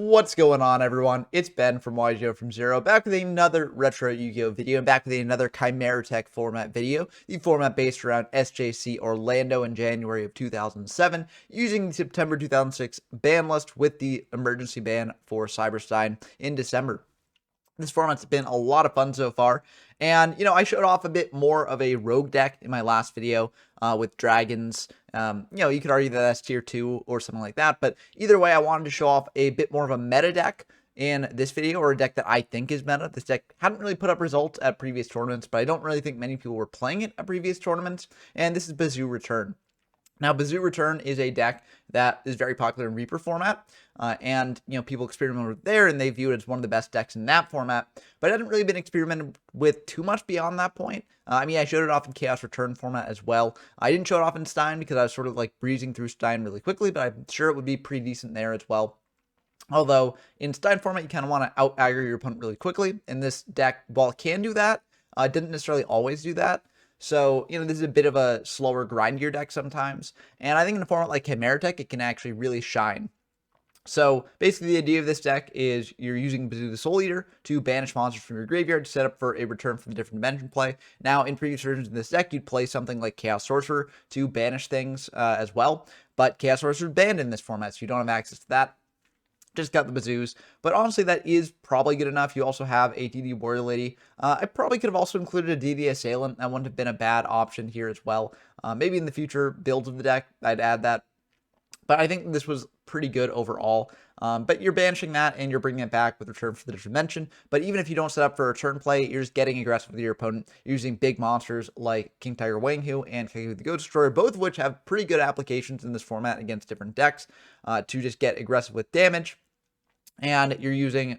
What's going on, everyone? It's Ben from YGO from Zero, back with another retro Yu-Gi-Oh video, and back with another Chimeratech format video, the format based around SJC Orlando in January of 2007, using the September 2006 ban list with the emergency ban for Cyber-Stein in December. This format's been a lot of fun so far, and, I showed off a bit more of a rogue deck in my last video with dragons. You could argue that that's tier 2 or something like that, but either way, I wanted to show off a bit more of a meta deck in this video, or a deck that I think is meta. This deck hadn't really put up results at previous tournaments, but I don't really think many people were playing it at previous tournaments, and this is Bazoo Return. Now, Bazoo Return is a deck that is very popular in Reaper format, and people experiment with there, and they view it as one of the best decks in that format. But it hasn't really been experimented with too much beyond that point. I showed it off in Chaos Return format as well. I didn't show it off in Stein because I was sort of like breezing through Stein really quickly, but I'm sure it would be pretty decent there as well. Although in Stein format, you kind of want to out-aggro your opponent really quickly. And this deck, while it can do that, didn't necessarily always do that. So, this is a bit of a slower grindier deck sometimes. And I think in a format like Chimeratech, it can actually really shine. So, basically, the idea of this deck is you're using Bazoo the Soul Eater to banish monsters from your graveyard to set up for a return from the different dimension play. Now, in previous versions of this deck, you'd play something like Chaos Sorcerer to banish things as well. But Chaos Sorcerer is banned in this format, so you don't have access to that. Just got the Bazoos, but honestly, that is probably good enough. You also have a DD Warrior Lady. I probably could have also included a DD Assailant. That wouldn't have been a bad option here as well. Maybe in the future builds of the deck, I'd add that. But I think this was pretty good overall. But you're banishing that, and you're bringing it back with Return for the Different Dimension. But even if you don't set up for a return play, you're just getting aggressive with your opponent, using big monsters like King Tiger Wanghu and Kaiku the Ghost Destroyer, both of which have pretty good applications in this format against different decks to just get aggressive with damage. And you're using,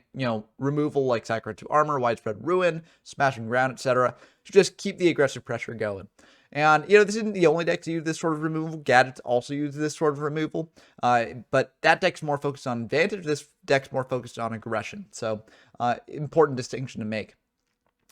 removal like Sacrifice to Armor, Widespread Ruin, Smashing Ground, etc. to just keep the aggressive pressure going. And, this isn't the only deck to use this sort of removal. Gadgets also use this sort of removal. But that deck's more focused on advantage. This deck's more focused on aggression. So, important distinction to make.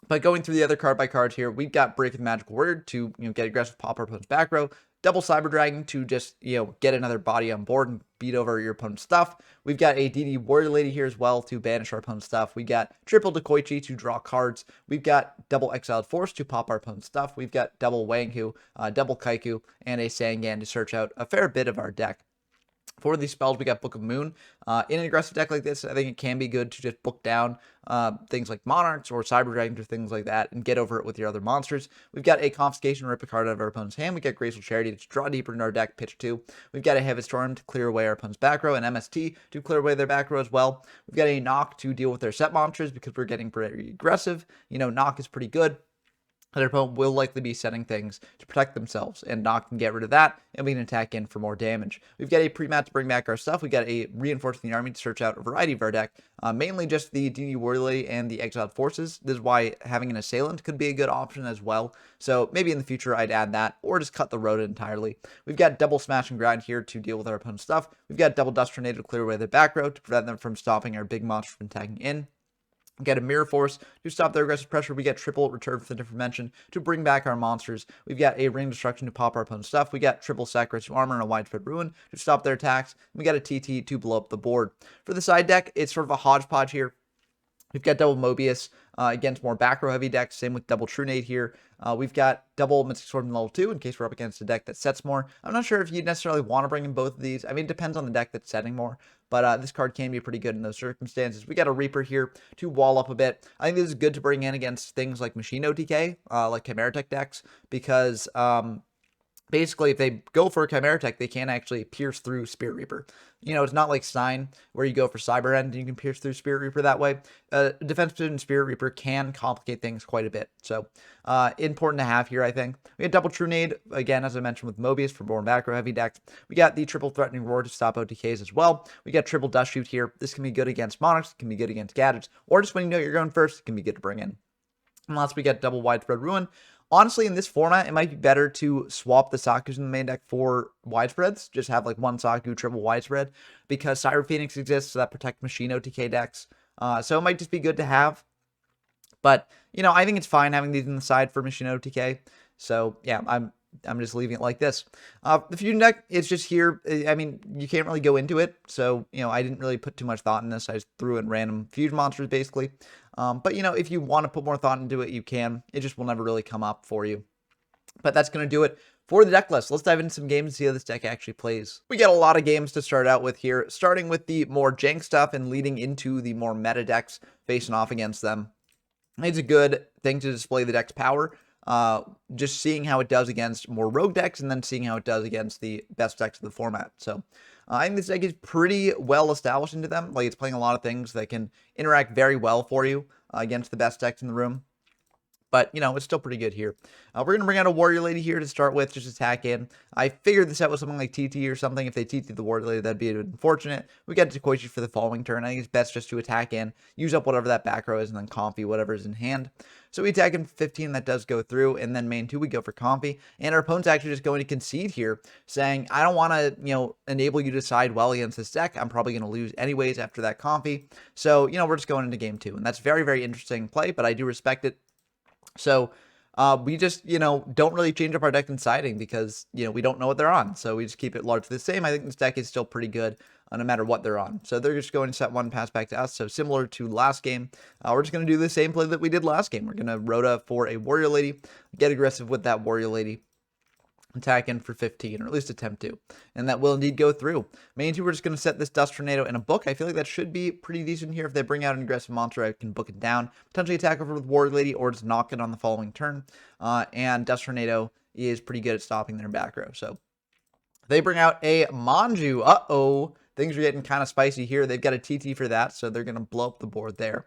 But going through the other card by card here, we've got Break the Magical Word to, get aggressive, pop our opponent's back row. Double Cyber Dragon to just, get another body on board and beat over your opponent's stuff. We've got a DD Warrior Lady here as well to banish our opponent's stuff. We got triple Dekoichi to draw cards. We've got double Exiled Force to pop our opponent's stuff. We've got double Wanghu, double Kaiku, and a Sangan to search out a fair bit of our deck. For these spells, we got Book of Moon. In an aggressive deck like this, I think it can be good to just book down things like Monarchs or Cyber Dragons or things like that and get over it with your other monsters. We've got a Confiscation, rip a card out of our opponent's hand. We got Graceful Charity to draw deeper in our deck, pitch 2. We've got a Heavy Storm to clear away our opponent's back row, and MST to clear away their back row as well. We've got a Knock to deal with their set monsters because we're getting very aggressive. Knock is pretty good. Their opponent will likely be setting things to protect themselves, and Knock can get rid of that, and we can attack in for more damage. We've got a pre-mat to bring back our stuff. We got a Reinforcing the Army to search out a variety of our deck, mainly just the DD Warrior Lady and the Exiled Forces. This is why having an Assailant could be a good option as well. So maybe in the future I'd add that, or just cut the road entirely. We've got double Smash and Grind here to deal with our opponent's stuff. We've got double Dust Tornado to clear away their back row to prevent them from stopping our big monsters from attacking in. We got a Mirror Force to stop their aggressive pressure. We get triple Return for the Different Dimension to bring back our monsters. We've got a Ring Destruction to pop our opponent's stuff. We got triple Sacrifice to Armor and a Widespread Ruin to stop their attacks. We got a TT to blow up the board. For the side deck, it's sort of a hodgepodge here. We've got double Mobius against more back row heavy decks. Same with double Trunade here. We've got double Mystic Sword in level 2 in case we're up against a deck that sets more. I'm not sure if you necessarily want to bring in both of these. I mean, it depends on the deck that's setting more. But this card can be pretty good in those circumstances. We got a Reaper here to wall up a bit. I think this is good to bring in against things like Machine OTK, like Chimeratech decks, because basically, if they go for a Chimeratech, they can actually pierce through Spirit Reaper. It's not like Stein, where you go for Cyber End and you can pierce through Spirit Reaper that way. Defense position Spirit Reaper can complicate things quite a bit. So, important to have here, I think. We got double Trunade, again, as I mentioned, with Mobius for more macro heavy decks. We got the triple Threatening Roar to stop OTKs as well. We got triple Dust Shoot here. This can be good against Monarchs, it can be good against Gadgets, or just when you're going first, it can be good to bring in. And last, we got double Widespread Ruin. Honestly, in this format, it might be better to swap the Sakus in the main deck for Widespreads. Just have like one Saku, triple Widespread, because Cyber Phoenix exists, so that protects Machine OTK decks. So it might just be good to have. But, I think it's fine having these in the side for Machine OTK. So, yeah, I'm I'm just leaving it like this. The Fusion deck, it's just here. I mean, you can't really go into it. So, I didn't really put too much thought in this. I just threw in random Fusion monsters, basically. But, if you want to put more thought into it, you can. It just will never really come up for you. But that's going to do it for the deck list. Let's dive into some games and see how this deck actually plays. We got a lot of games to start out with here, starting with the more jank stuff and leading into the more meta decks facing off against them. It's a good thing to display the deck's power. Just seeing how it does against more rogue decks and then seeing how it does against the best decks of the format. So I think this deck is pretty well established into them. Like, it's playing a lot of things that can interact very well for you against the best decks in the room. But, it's still pretty good here. We're going to bring out a Warrior Lady here to start with, just attack in. I figured this out with something like TT or something. If they TT the Warrior Lady, that'd be unfortunate. We got Koichi for the following turn. I think it's best just to attack in, use up whatever that back row is, and then Comfy whatever's in hand. So we attack in 15, that does go through, and then main 2, we go for Comfy. And our opponent's actually just going to concede here, saying, I don't want to, enable you to side well against this deck. I'm probably going to lose anyways after that Comfy. So, we're just going into game 2. And that's very, very interesting play, but I do respect it. So we just, don't really change up our deck in siding because, we don't know what they're on. So we just keep it largely the same. I think this deck is still pretty good no matter what they're on. So they're just going to set 1, pass back to us. So similar to last game, we're just going to do the same play that we did last game. We're going to Rhoda for a Warrior Lady, get aggressive with that Warrior Lady, attack in for 15, or at least attempt to, and that will indeed go through. Main 2, we're just going to set this Dust Tornado in a book. I feel like that should be pretty decent here. If they bring out an aggressive monster, I can book it down, potentially attack over with Warrior Lady, or just knock it on the following turn, and Dust Tornado is pretty good at stopping their back row. So they bring out a Manju. Things are getting kind of spicy here. They've got a TT for that, so they're going to blow up the board there.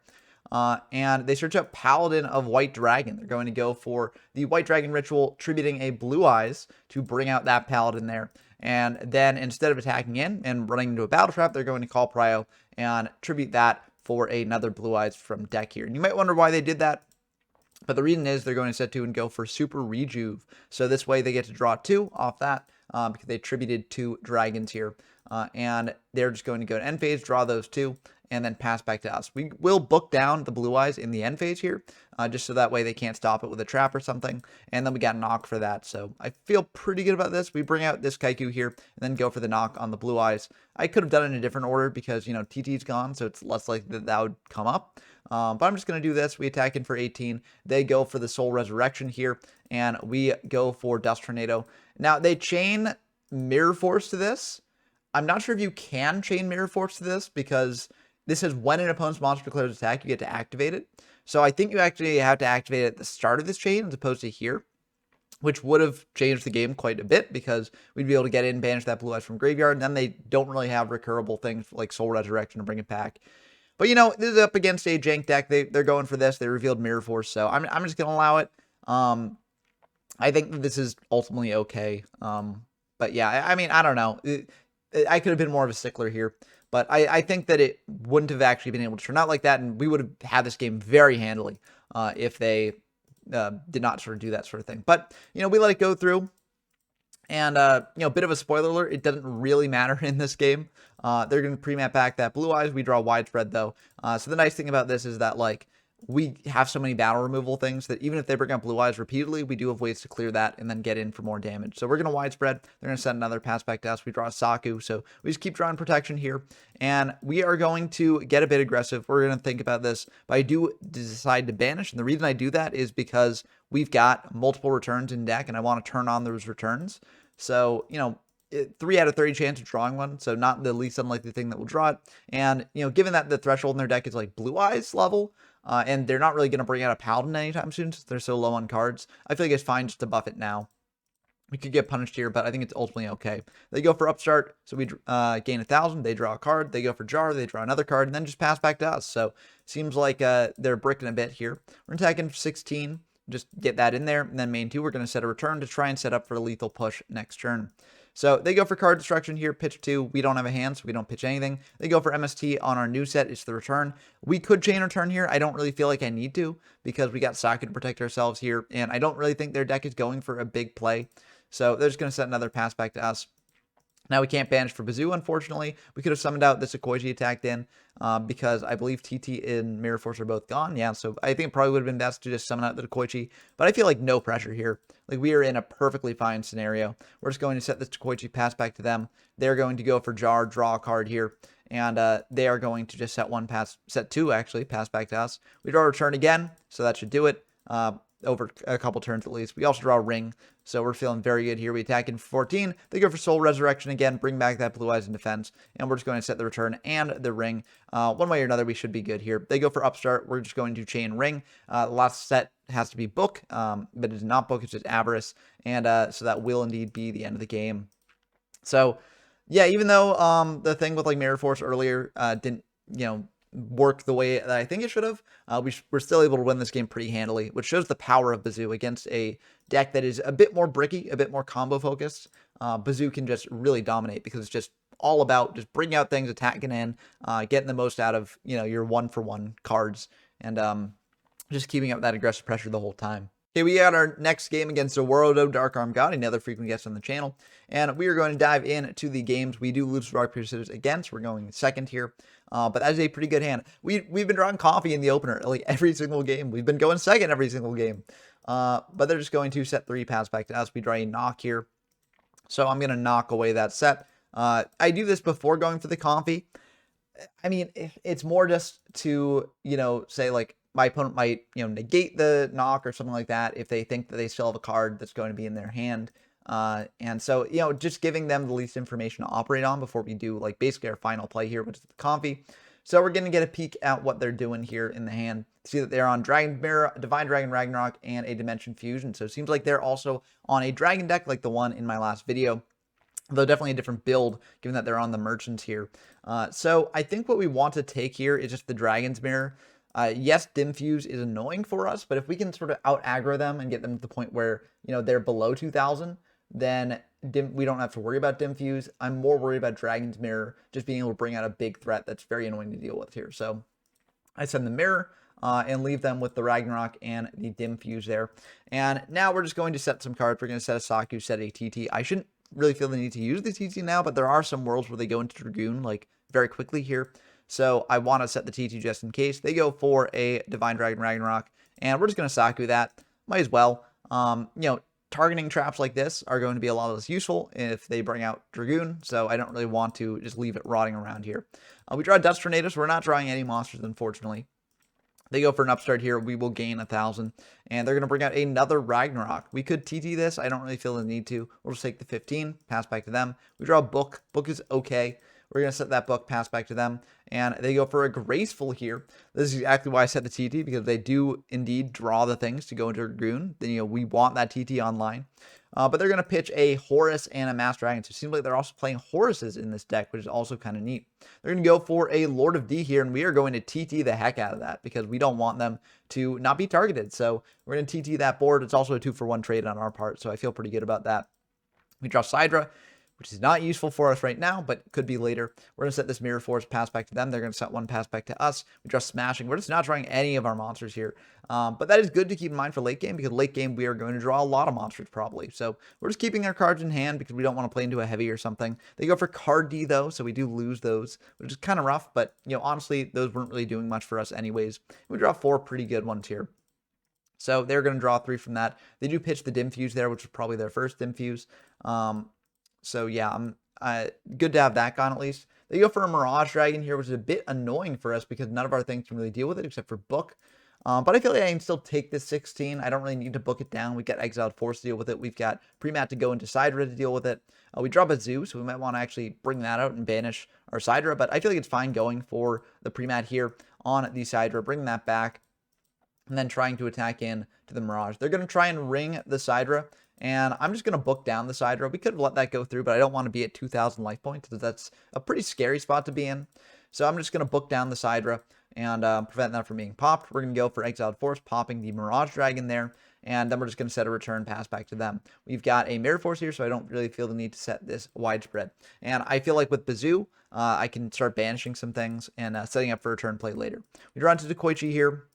And they search up Paladin of White Dragon. They're going to go for the White Dragon ritual, tributing a Blue Eyes to bring out that Paladin there. And then instead of attacking in and running into a battle trap, they're going to call Prio and tribute that for another Blue Eyes from deck here. And you might wonder why they did that. But the reason is they're going to set 2 and go for Super Rejuve. So this way they get to draw 2 off that because they tributed 2 dragons here. And they're just going to go to end phase, draw those 2, and then pass back to us. We will book down the Blue Eyes in the end phase here, just so that way they can't stop it with a trap or something. And then we got knock for that. So I feel pretty good about this. We bring out this Kaiku here and then go for the knock on the Blue Eyes. I could have done it in a different order because, TT's gone, so it's less likely that would come up. But I'm just going to do this. We attack in for 18. They go for the Soul Resurrection here, and we go for Dust Tornado. Now, they chain Mirror Force to this. I'm not sure if you can chain Mirror Force to this because this says when an opponent's monster declares attack, you get to activate it. So I think you actually have to activate it at the start of this chain as opposed to here, which would have changed the game quite a bit because we'd be able to get in, banish that Blue Eyes from graveyard, and then they don't really have recurable things like Soul Resurrection to bring it back. But, this is up against a jank deck. They're going for this. They revealed Mirror Force, so I'm just going to allow it. I think that this is ultimately okay. But yeah, I mean, I don't know. I could have been more of a stickler here. But I think that it wouldn't have actually been able to turn out like that, and we would have had this game very handily if they did not sort of do that sort of thing. But, we let it go through. And, bit of a spoiler alert, it doesn't really matter in this game. They're going to pre-map back that Blue Eyes. We draw Widespread, though. So the nice thing about this is that, we have so many battle removal things that even if they bring up Blue Eyes repeatedly, we do have ways to clear that and then get in for more damage. So we're going to Widespread. They're going to send another pass back to us. We draw a Saku. So we just keep drawing protection here. And we are going to get a bit aggressive. We're going to think about this. But I do decide to banish. And the reason I do that is because we've got multiple returns in deck and I want to turn on those returns. So, 3 out of 30 chance of drawing one, so not the least unlikely thing that will draw it. And, given that the threshold in their deck is like Blue Eyes level, and they're not really going to bring out a Paladin anytime soon since they're so low on cards, I feel like it's fine just to buff it now. We could get punished here, but I think it's ultimately okay. They go for Upstart, so we gain 1,000, they draw a card. They go for Jar, they draw another card, and then just pass back to us. So, seems like they're bricking a bit here. We're attacking 16, just get that in there, and then main 2, we're going to set a return to try and set up for a lethal push next turn. So they go for card destruction here, pitch 2. We don't have a hand, so we don't pitch anything. They go for MST on our new set. It's the return. We could chain return here. I don't really feel like I need to because we got Saku to protect ourselves here, and I don't really think their deck is going for a big play. So they're just going to set another pass back to us. Now we can't banish for Bazoo, unfortunately. We could have summoned out this Okoiji attacked in because I believe TT and Mirror Force are both gone. Yeah, so I think it probably would have been best to just summon out the Okoiji, but I feel like no pressure here. Like, we are in a perfectly fine scenario. We're just going to set this Okoiji, pass back to them. They're going to go for Jar, draw a card here, and they are going to just set two, actually, pass back to us. We draw a return again, so that should do it. Over a couple turns at least. We also draw a ring, so we're feeling very good here. We attack in 14. They go for Soul Resurrection again, bring back that Blue Eyes in defense, and we're just going to set the return and the ring. One way or another, we should be good here. They go for Upstart. We're just going to chain ring. The last set has to be Book, but it's not Book, it's just Avarice, and so that will indeed be the end of the game. So, yeah, even though the thing with, like, Mirror Force earlier didn't, work the way that I think it should have, we're still able to win this game pretty handily, which shows the power of Bazoo against a deck that is a bit more bricky, a bit more combo focused. Bazoo can just really dominate because it's just all about just bringing out things, attacking in, getting the most out of, your 1-for-1 cards, and just keeping up that aggressive pressure the whole time. Okay, we got our next game against Owurodo, Dark Arm God, another frequent guest on the channel, and we are going to dive into the games. We do lose rock, paper, scissors again, so we're going second here, but that is a pretty good hand. We've been drawing coffee in the opener, like every single game. We've been going second every single game, but they're just going to set 3, pass back to us. We draw a knock here, so I'm going to knock away that set. I do this before going for the coffee. I mean, it's more just to, say, like, my opponent might, negate the knock or something like that if they think that they still have a card that's going to be in their hand. And so, just giving them the least information to operate on before we do, like, basically our final play here, which is the coffee. So we're going to get a peek at what they're doing here in the hand. See that they're on Dragon Mirror, Divine Dragon Ragnarok, and a Dimension Fusion. So it seems like they're also on a Dragon deck like the one in my last video, though definitely a different build, given that they're on the Merchants here. So I think what we want to take here is just the Dragon's Mirror. Yes, Dim Fuse is annoying for us, but if we can sort of out-aggro them and get them to the point where, they're below 2,000, then we don't have to worry about Dim Fuse. I'm more worried about Dragon's Mirror just being able to bring out a big threat that's very annoying to deal with here. So I send the Mirror and leave them with the Ragnarok and the Dim Fuse there. And now we're just going to set some cards. We're going to set a Saku, set a TT. I shouldn't really feel the need to use the TT now, but there are some worlds where they go into Dragoon, like, very quickly here. So I want to set the TT just in case. They go for a Divine Dragon Ragnarok, and we're just going to Saku that. Might as well. Targeting traps like this are going to be a lot less useful if they bring out Dragoon, so I don't really want to just leave it rotting around here. We draw Dust Tornado, so we're not drawing any monsters, unfortunately. They go for an Upstart here. We will gain 1,000, and they're going to bring out another Ragnarok. We could TT this. I don't really feel the need to. We'll just take the 15, pass back to them. We draw a Book. Book is okay. We're going to set that Book, pass back to them, and they go for a Graceful here. This is exactly why I set the TT, because they do indeed draw the things to go into Dragoon. Then, we want that TT online. But they're going to pitch a Horus and a Master Dragon, so it seems like they're also playing Horuses in this deck, which is also kind of neat. They're going to go for a Lord of D here, and we are going to TT the heck out of that, because we don't want them to not be targeted. So we're going to TT that board. It's also a 2-for-1 trade on our part, so I feel pretty good about that. We draw Sidra, which is not useful for us right now, but could be later. We're going to set this Mirror Force, pass back to them. They're going to set 1, pass back to us. We draw Smashing. We're just not drawing any of our monsters here. But that is good to keep in mind for late game, because late game we are going to draw a lot of monsters probably. So we're just keeping our cards in hand because we don't want to play into a heavy or something. They go for card D though, so we do lose those, which is kind of rough, but honestly, those weren't really doing much for us anyways. We draw 4 pretty good ones here. So they're going to draw 3 from that. They do pitch the Dim Fuse there, which was probably their first Dim Fuse. So yeah, I'm good to have that gone at least. They go for a Mirage Dragon here, which is a bit annoying for us because none of our things can really deal with it except for Book. But I feel like I can still take this 16. I don't really need to book it down. We've got Exiled Force to deal with it. We've got Premat to go into Sidra to deal with it. We draw Bazoo, so we might want to actually bring that out and banish our Sidra. But I feel like it's fine going for the Premat here on the Sidra, bring that back, and then trying to attack in to the Mirage. They're going to try and ring the Sidra, and I'm just going to book down the Sidra. We could have let that go through, but I don't want to be at 2,000 life points, because that's a pretty scary spot to be in. So I'm just going to book down the Sidra and prevent that from being popped. We're going to go for Exiled Force, popping the Mirage Dragon there, and then we're just going to set a return pass back to them. We've got a Mirror Force here, so I don't really feel the need to set this widespread. And I feel like with Bazoo, I can start banishing some things and setting up for a turn play later. We draw into Dekoichi here.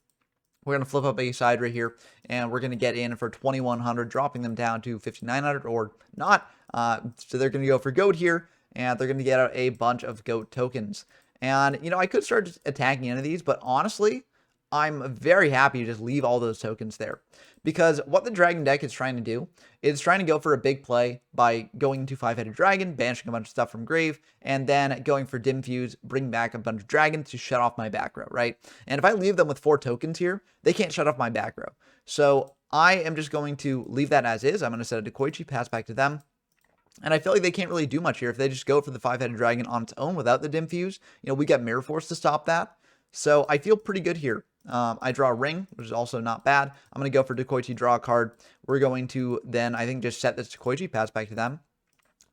We're going to flip up a Sidra here, and we're going to get in for 2,100, dropping them down to 5,900 or not. So they're going to go for Goat here. and they're going to get out a bunch of goat tokens. And, you know, I could start just attacking into these, but honestly, I'm very happy to just leave all those tokens there. Because what the dragon deck is trying to do is trying to go for a big play by going into 5-headed dragon, banishing a bunch of stuff from grave, and then going for dim fuse, bring back a bunch of dragons to shut off my back row, right? And if I leave them with 4 tokens here, they can't shut off my back row. So I am just going to leave that as is. I'm going to set a Dekoichi, pass back to them. And I feel like they can't really do much here. If they just go for the 5-headed dragon on its own without the dim fuse, you know, we got Mirror Force to stop that. So I feel pretty good here. I draw a ring, which is also not bad. I'm going to go for Dekoichi, draw a card. We're going to then, I think, just set this Dekoichi, pass back to them.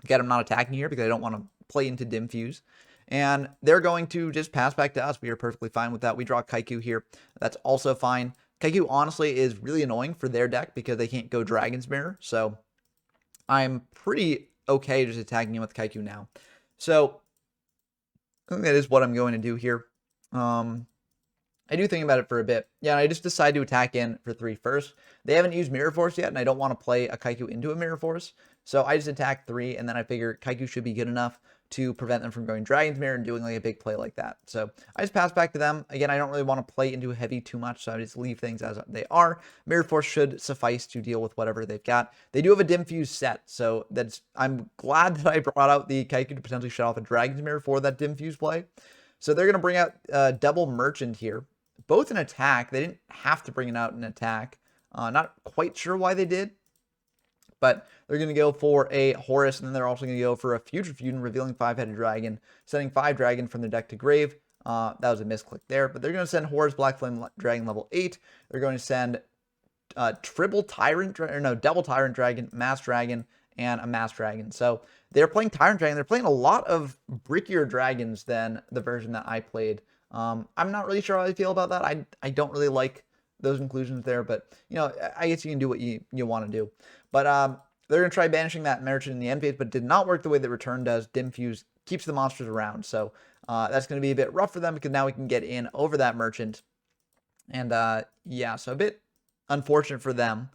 Get them not attacking here because I don't want to play into dim fuse. And they're going to just pass back to us. We are perfectly fine with that. We draw Kaiku here. That's also fine. Kaiku, honestly, is really annoying for their deck because they can't go Dragon's Mirror. So I'm pretty okay just attacking him with Kaiku now. So I think that is what I'm going to do here. I do think about it for a bit. Yeah, I just decided to attack in for 3 first. They haven't used Mirror Force yet, and I don't want to play a Kaiku into a Mirror Force. So I just attack 3, and then I figure Kaiku should be good enough to prevent them from going Dragon's Mirror and doing like a big play like that. So I just pass back to them. Again, I don't really want to play into heavy too much, so I just leave things as they are. Mirror Force should suffice to deal with whatever they've got. They do have a dim fuse set, so I'm glad that I brought out the Kaiku to potentially shut off a Dragon's Mirror for that dim fuse play. So they're going to bring out double Merchant here. Both an attack. They didn't have to bring it out in attack. Not quite sure why they did. But they're going to go for a Horus, and then they're also going to go for a Future Fusion, revealing 5-headed dragon, sending 5 dragon from their deck to grave. That was a misclick there. But they're going to send Horus, Black Flame Dragon level 8. They're going to send double Tyrant Dragon, Mass Dragon, and a Mass Dragon. So they're playing Tyrant Dragon. They're playing a lot of brickier dragons than the version that I played. I'm not really sure how I feel about that. I don't really like those inclusions there, but you know, I guess you can do what you want to do. But they're going to try banishing that Merchant in the end phase, but did not work the way that Return does. Dim Fuse keeps the monsters around, so that's going to be a bit rough for them because now we can get in over that Merchant. And yeah, so a bit unfortunate for them.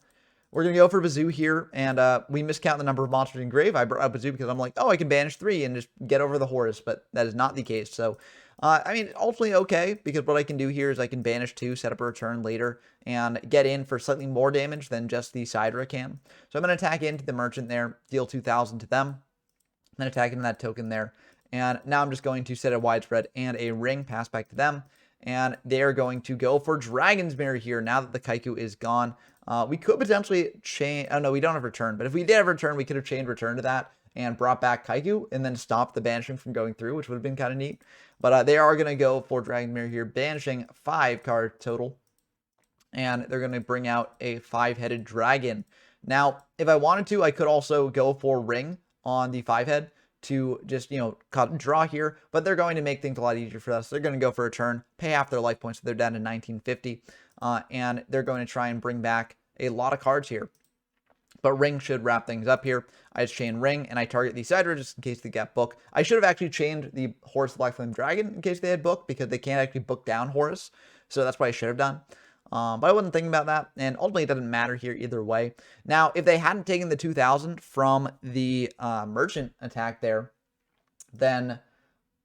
We're going to go for Bazoo here, and we miscount the number of monsters in grave. I brought up Bazoo because I'm like, oh, I can banish 3 and just get over the Horus, but that is not the case. So, I mean, ultimately okay, because what I can do here is I can banish 2, set up a return later, and get in for slightly more damage than just the Sidra can. So I'm going to attack into the Merchant there, deal 2,000 to them, then attack into that token there. And now I'm just going to set a widespread and a ring, pass back to them. And they're going to go for Dragon's Mirror here now that the Kaiku is gone. We could potentially change... Oh, no, we don't have return. But if we did have return, we could have changed return to that and brought back Kaiku and then stopped the banishing from going through, which would have been kind of neat. But they are going to go for Dragon's Mirror here, banishing 5 cards total. And they're going to bring out a 5-headed dragon. Now, if I wanted to, I could also go for Ring on the 5-head to just, you know, cut and draw here, but they're going to make things a lot easier for us. They're going to go for a turn, pay half their life points, so they're down to 1950, and they're going to try and bring back a lot of cards here. But Ring should wrap things up here. I just chain Ring, and I target the Sidra just in case they get book. I should have actually chained the Horus Black Flame Dragon in case they had book, because they can't actually book down Horus, so that's what I should have done. But I wasn't thinking about that, and ultimately it doesn't matter here either way. Now, if they hadn't taken the 2,000 from the Merchant attack there, then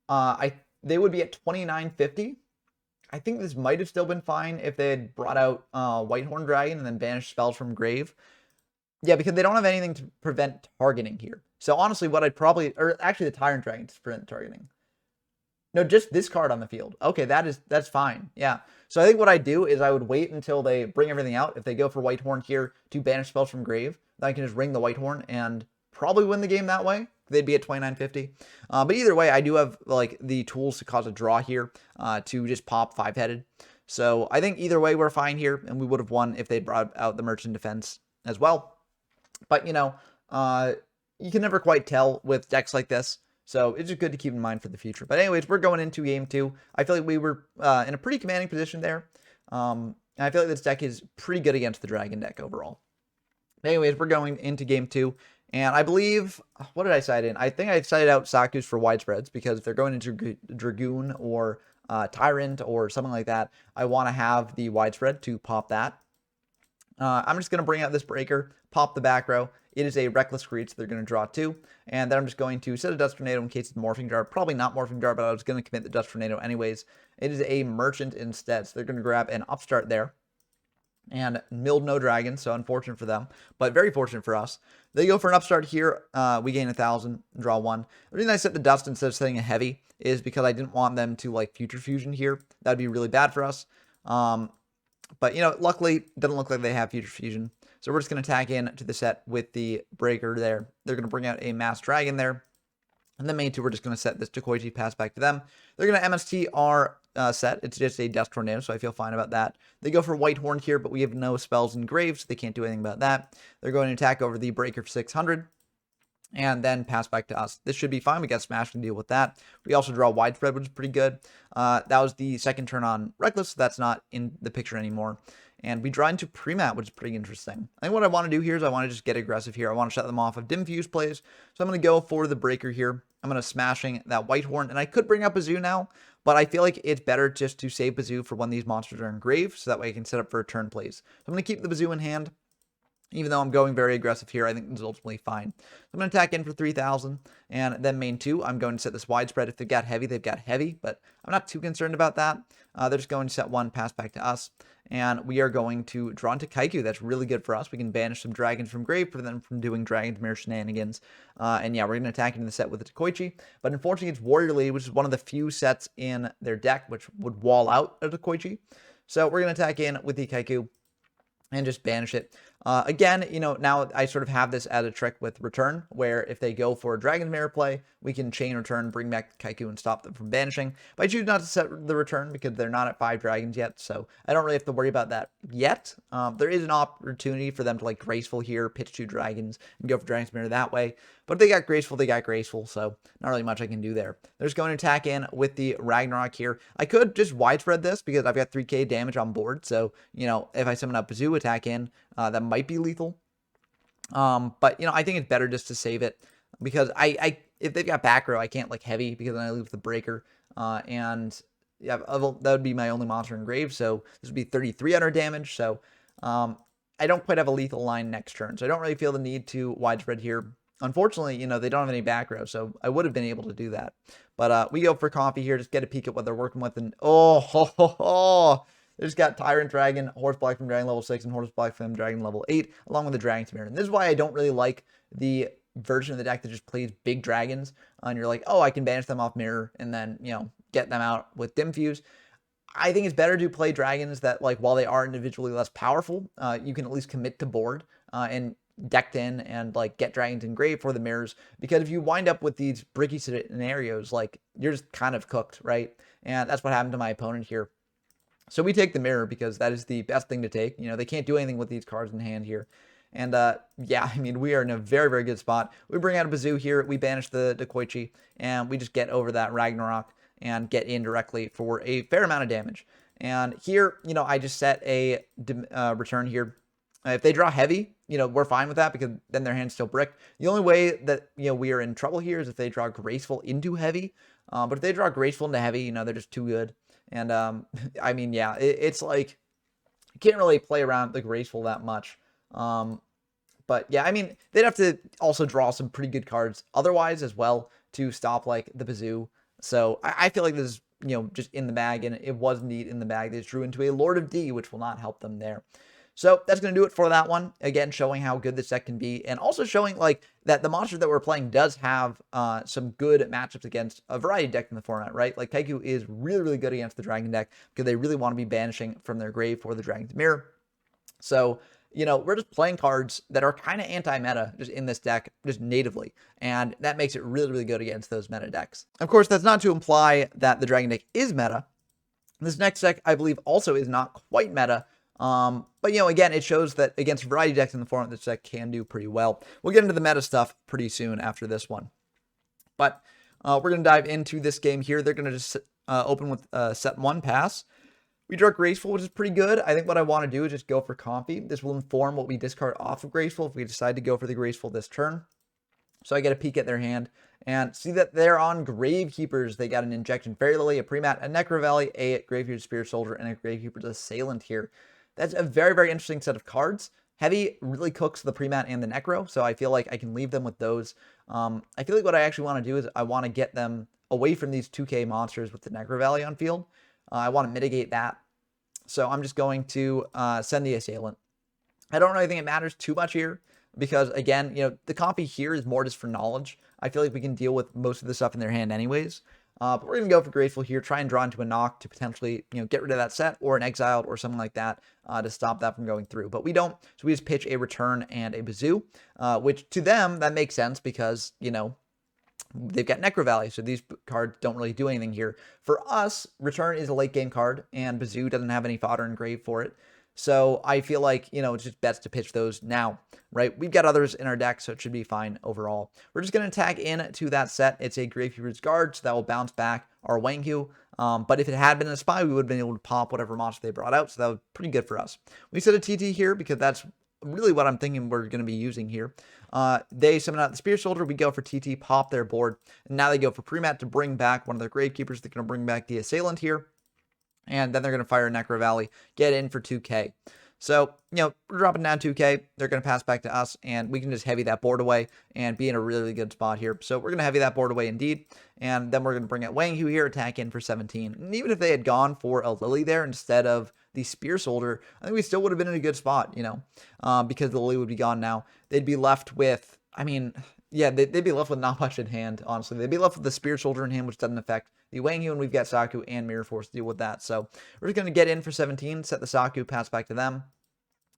they would be at 2950. I think this might have still been fine if they had brought out Whitehorn Dragon and then banished spells from grave. Yeah, because they don't have anything to prevent targeting here. So honestly, what I'd probably... Or actually, the Tyrant Dragon to prevent targeting. No, just this card on the field. Okay, that's fine. Yeah. So I think what I do is I would wait until they bring everything out. If they go for Whitehorn here to banish spells from grave, then I can just ring the Whitehorn and probably win the game that way. They'd be at 2950. But either way, I do have like the tools to cause a draw here to just pop 5-headed. So I think either way we're fine here, and we would have won if they brought out the Merchant Defense as well. But you know, you can never quite tell with decks like this. So it's just good to keep in mind for the future. But anyways, we're going into game 2. I feel like we were in a pretty commanding position there. And I feel like this deck is pretty good against the Dragon deck overall. But anyways, we're going into game 2. And I believe, what did I side in? I think I sided out Saku's for widespreads, because if they're going into Dragoon or Tyrant or something like that, I want to have the widespread to pop that. I'm just going to bring out this breaker, pop the back row. It is a reckless creature, so they're going to draw 2. And then I'm just going to set a Dust Tornado in case it's Morphing Jar. Probably not Morphing Jar, but I was going to commit the Dust Tornado anyways. It is a Merchant instead, so they're going to grab an Upstart there. And milled no dragons, so unfortunate for them, but very fortunate for us. They go for an Upstart here. We gain 1,000, draw 1. The reason I set the Dust instead of setting a Heavy is because I didn't want them to like Future Fusion here. That'd be really bad for us. But, you know, luckily, it doesn't look like they have Future Fusion. So we're just going to attack in to the set with the Breaker there. They're going to bring out a Mass Dragon there. And then main 2, we're just going to set this Decoichi pass back to them. They're going to MST our set. It's just a Dust Tornado, so I feel fine about that. They go for White Horn here, but we have no spells engraved, so they can't do anything about that. They're going to attack over the Breaker for 600. And then pass back to us. This should be fine. We got Smash to deal with that. We also draw Widespread, which is pretty good. That was the second turn on Reckless, so that's not in the picture anymore. And we draw into Premat, which is pretty interesting. I think what I want to do here is I want to just get aggressive here. I want to shut them off of Dim Fuse plays. So I'm going to go for the Breaker here. I'm going to Smashing that White Horn. And I could bring up Bazoo now, but I feel like it's better just to save Bazoo for when these monsters are engraved, so that way I can set up for a turn plays. So I'm going to keep the Bazoo in hand. Even though I'm going very aggressive here, I think this is ultimately fine. So I'm going to attack in for 3,000, and then main 2, I'm going to set this Widespread. If they've got Heavy, they've got Heavy, but I'm not too concerned about that. They're just going to set 1, pass back to us, and we are going to draw into Kaiku. That's really good for us. We can banish some dragons from grave for them from doing Dragon's Mirror shenanigans. And yeah, we're going to attack into the set with the Decoichi, but unfortunately it's Warrior Lead, which is one of the few sets in their deck which would wall out a Decoichi. So we're going to attack in with the Kaiku and just banish it. Again, you know, now I sort of have this as a trick with return, where if they go for a Dragon's Mirror play, we can chain return, bring back Kaiku, and stop them from banishing. But I choose not to set the return because they're not at 5 dragons yet, so I don't really have to worry about that yet. There is an opportunity for them to like Graceful here, pitch 2 dragons, and go for Dragon's Mirror that way. But if they got Graceful, so not really much I can do there. They're just going to attack in with the Ragnarok here. I could just Widespread this because I've got 3k damage on board, so, you know, if I summon up Bazoo, attack in, that might be lethal. But, you know, I think it's better just to save it because if they've got back row, I can't like Heavy because then I lose the Breaker. And yeah, that would be my only monster engraved. So this would be 3,300 damage. So I don't quite have a lethal line next turn. So I don't really feel the need to Widespread here. Unfortunately, you know, they don't have any back row, so I would have been able to do that. But we go for Coffee here, just get a peek at what they're working with. And they just got Tyrant Dragon, Horse Black from Dragon level 6, and Horse Black from Dragon level 8, along with the Dragon's Mirror. And this is why I don't really like the version of the deck that just plays big dragons. And you're like, oh, I can banish them off Mirror and then, you know, get them out with Dim Fuse. I think it's better to play dragons that, like, while they are individually less powerful, you can at least commit to board and decked in and like get dragons engraved for the mirrors, because if you wind up with these bricky scenarios, like, you're just kind of cooked, right? And that's what happened to my opponent here. So we take the mirror because that is the best thing to take. You know, they can't do anything with these cards in hand here. And yeah, I mean, we are in a very, very good spot. We bring out a Bazoo here, we banish the Decoichi, and we just get over that Ragnarok and get in directly for a fair amount of damage. And here, you know, I just set a return here. If they draw Heavy, you know, we're fine with that because then their hand's still bricked. The only way that, you know, we are in trouble here is if they draw Graceful into Heavy. But if they draw Graceful into Heavy, you know, they're just too good. And I mean, yeah, it's like you can't really play around the Graceful that much. But yeah, I mean, they'd have to also draw some pretty good cards otherwise as well to stop like the Bazoo. So I feel like this is, you know, just in the bag, and it was indeed in the bag. They just drew into a Lord of D, which will not help them there. So that's going to do it for that one. Again, showing how good this deck can be, and also showing like that the monster that we're playing does have some good matchups against a variety of decks in the format, right? Like Kaiku is really, really good against the Dragon deck because they really want to be banishing from their grave for the Dragon's Mirror. So, you know, we're just playing cards that are kind of anti-meta just in this deck, just natively. And that makes it really, really good against those meta decks. Of course, that's not to imply that the Dragon deck is meta. This next deck, I believe, also is not quite meta. But, you know, again, it shows that against a variety of decks in the format, this deck can do pretty well. We'll get into the meta stuff pretty soon after this one. But we're going to dive into this game here. They're going to just open with set 1 pass. We draw Graceful, which is pretty good. I think what I want to do is just go for Comfy. This will inform what we discard off of Graceful if we decide to go for the Graceful this turn. So I get a peek at their hand and see that they're on Gravekeepers. They got an Injection Fairy Lily, a Premat, a Necro Valley, a Gravekeeper's Spear Soldier, and a Gravekeeper's Assailant here. That's a very, very interesting set of cards. Heavy really cooks the Premat and the Necro, so I feel like I can leave them with those. I feel like what I actually want to do is I want to get them away from these 2K monsters with the Necro Valley on field. I want to mitigate that. So I'm just going to send the Assailant. I don't really think it matters too much here because, again, the copy here is more just for knowledge. I feel like we can deal with most of the stuff in their hand anyways. But we're going to go for Graceful here, try and draw into a knock to potentially, get rid of that set or an Exiled or something like that to stop that from going through. But we don't, so we just pitch a Return and a Bazoo, which to them, that makes sense because, they've got Necro Valley, so these cards don't really do anything here. For us, Return is a late game card, and Bazoo doesn't have any fodder engraved for it. So I feel like, it's just best to pitch those now, right? We've got others in our deck, so it should be fine overall. We're just going to tag into that set. It's a Gravekeeper's Guard, so that will bounce back our Wanghu. But if it had been a Spy, we would have been able to pop whatever monster they brought out, so that was pretty good for us. We set a TT here because that's really what I'm thinking we're going to be using here. They summon out the Spear Soldier. We go for TT, pop their board. And now they go for Premat to bring back one of their Gravekeepers. They're going to bring back the Assailant here. And then they're going to fire Necro Valley, get in for 2K. So, we're dropping down 2K. They're going to pass back to us, and we can just heavy that board away and be in a really good spot here. So we're going to heavy that board away indeed. And then we're going to bring out Wanghu here, attack in for 17. And even if they had gone for a Lily there instead of the Spear Soldier, I think we still would have been in a good spot, because the Lily would be gone now. They'd be left with, yeah, they'd be left with not much in hand, honestly. They'd be left with the Spear Soldier in hand, which doesn't affect the Wanghu, and we've got Saku and Mirror Force to deal with that. So we're just going to get in for 17, set the Saku, pass back to them.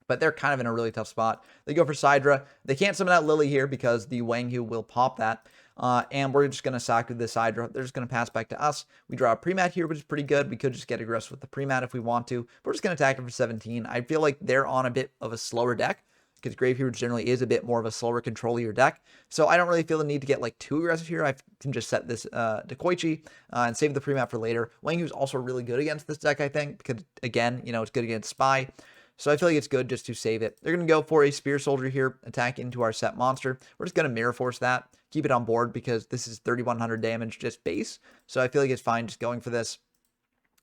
But they're kind of in a really tough spot. They go for Sidra. They can't summon out Lily here because the Wanghu will pop that. And we're just going to Saku the Sidra. They're just going to pass back to us. We draw a Premat here, which is pretty good. We could just get aggressive with the Premat if we want to. But we're just going to attack them for 17. I feel like they're on a bit of a slower deck, because Gravekeeper generally is a bit more of a slower controlier deck. So I don't really feel the need to get too aggressive here. I can just set this Dekoichi and save the Premat for later. Wanghu is also really good against this deck, I think, because again, it's good against Spy. So I feel like it's good just to save it. They're going to go for a Spear Soldier here, attack into our set monster. We're just going to Mirror Force that, keep it on board because this is 3,100 damage just base. So I feel like it's fine just going for this.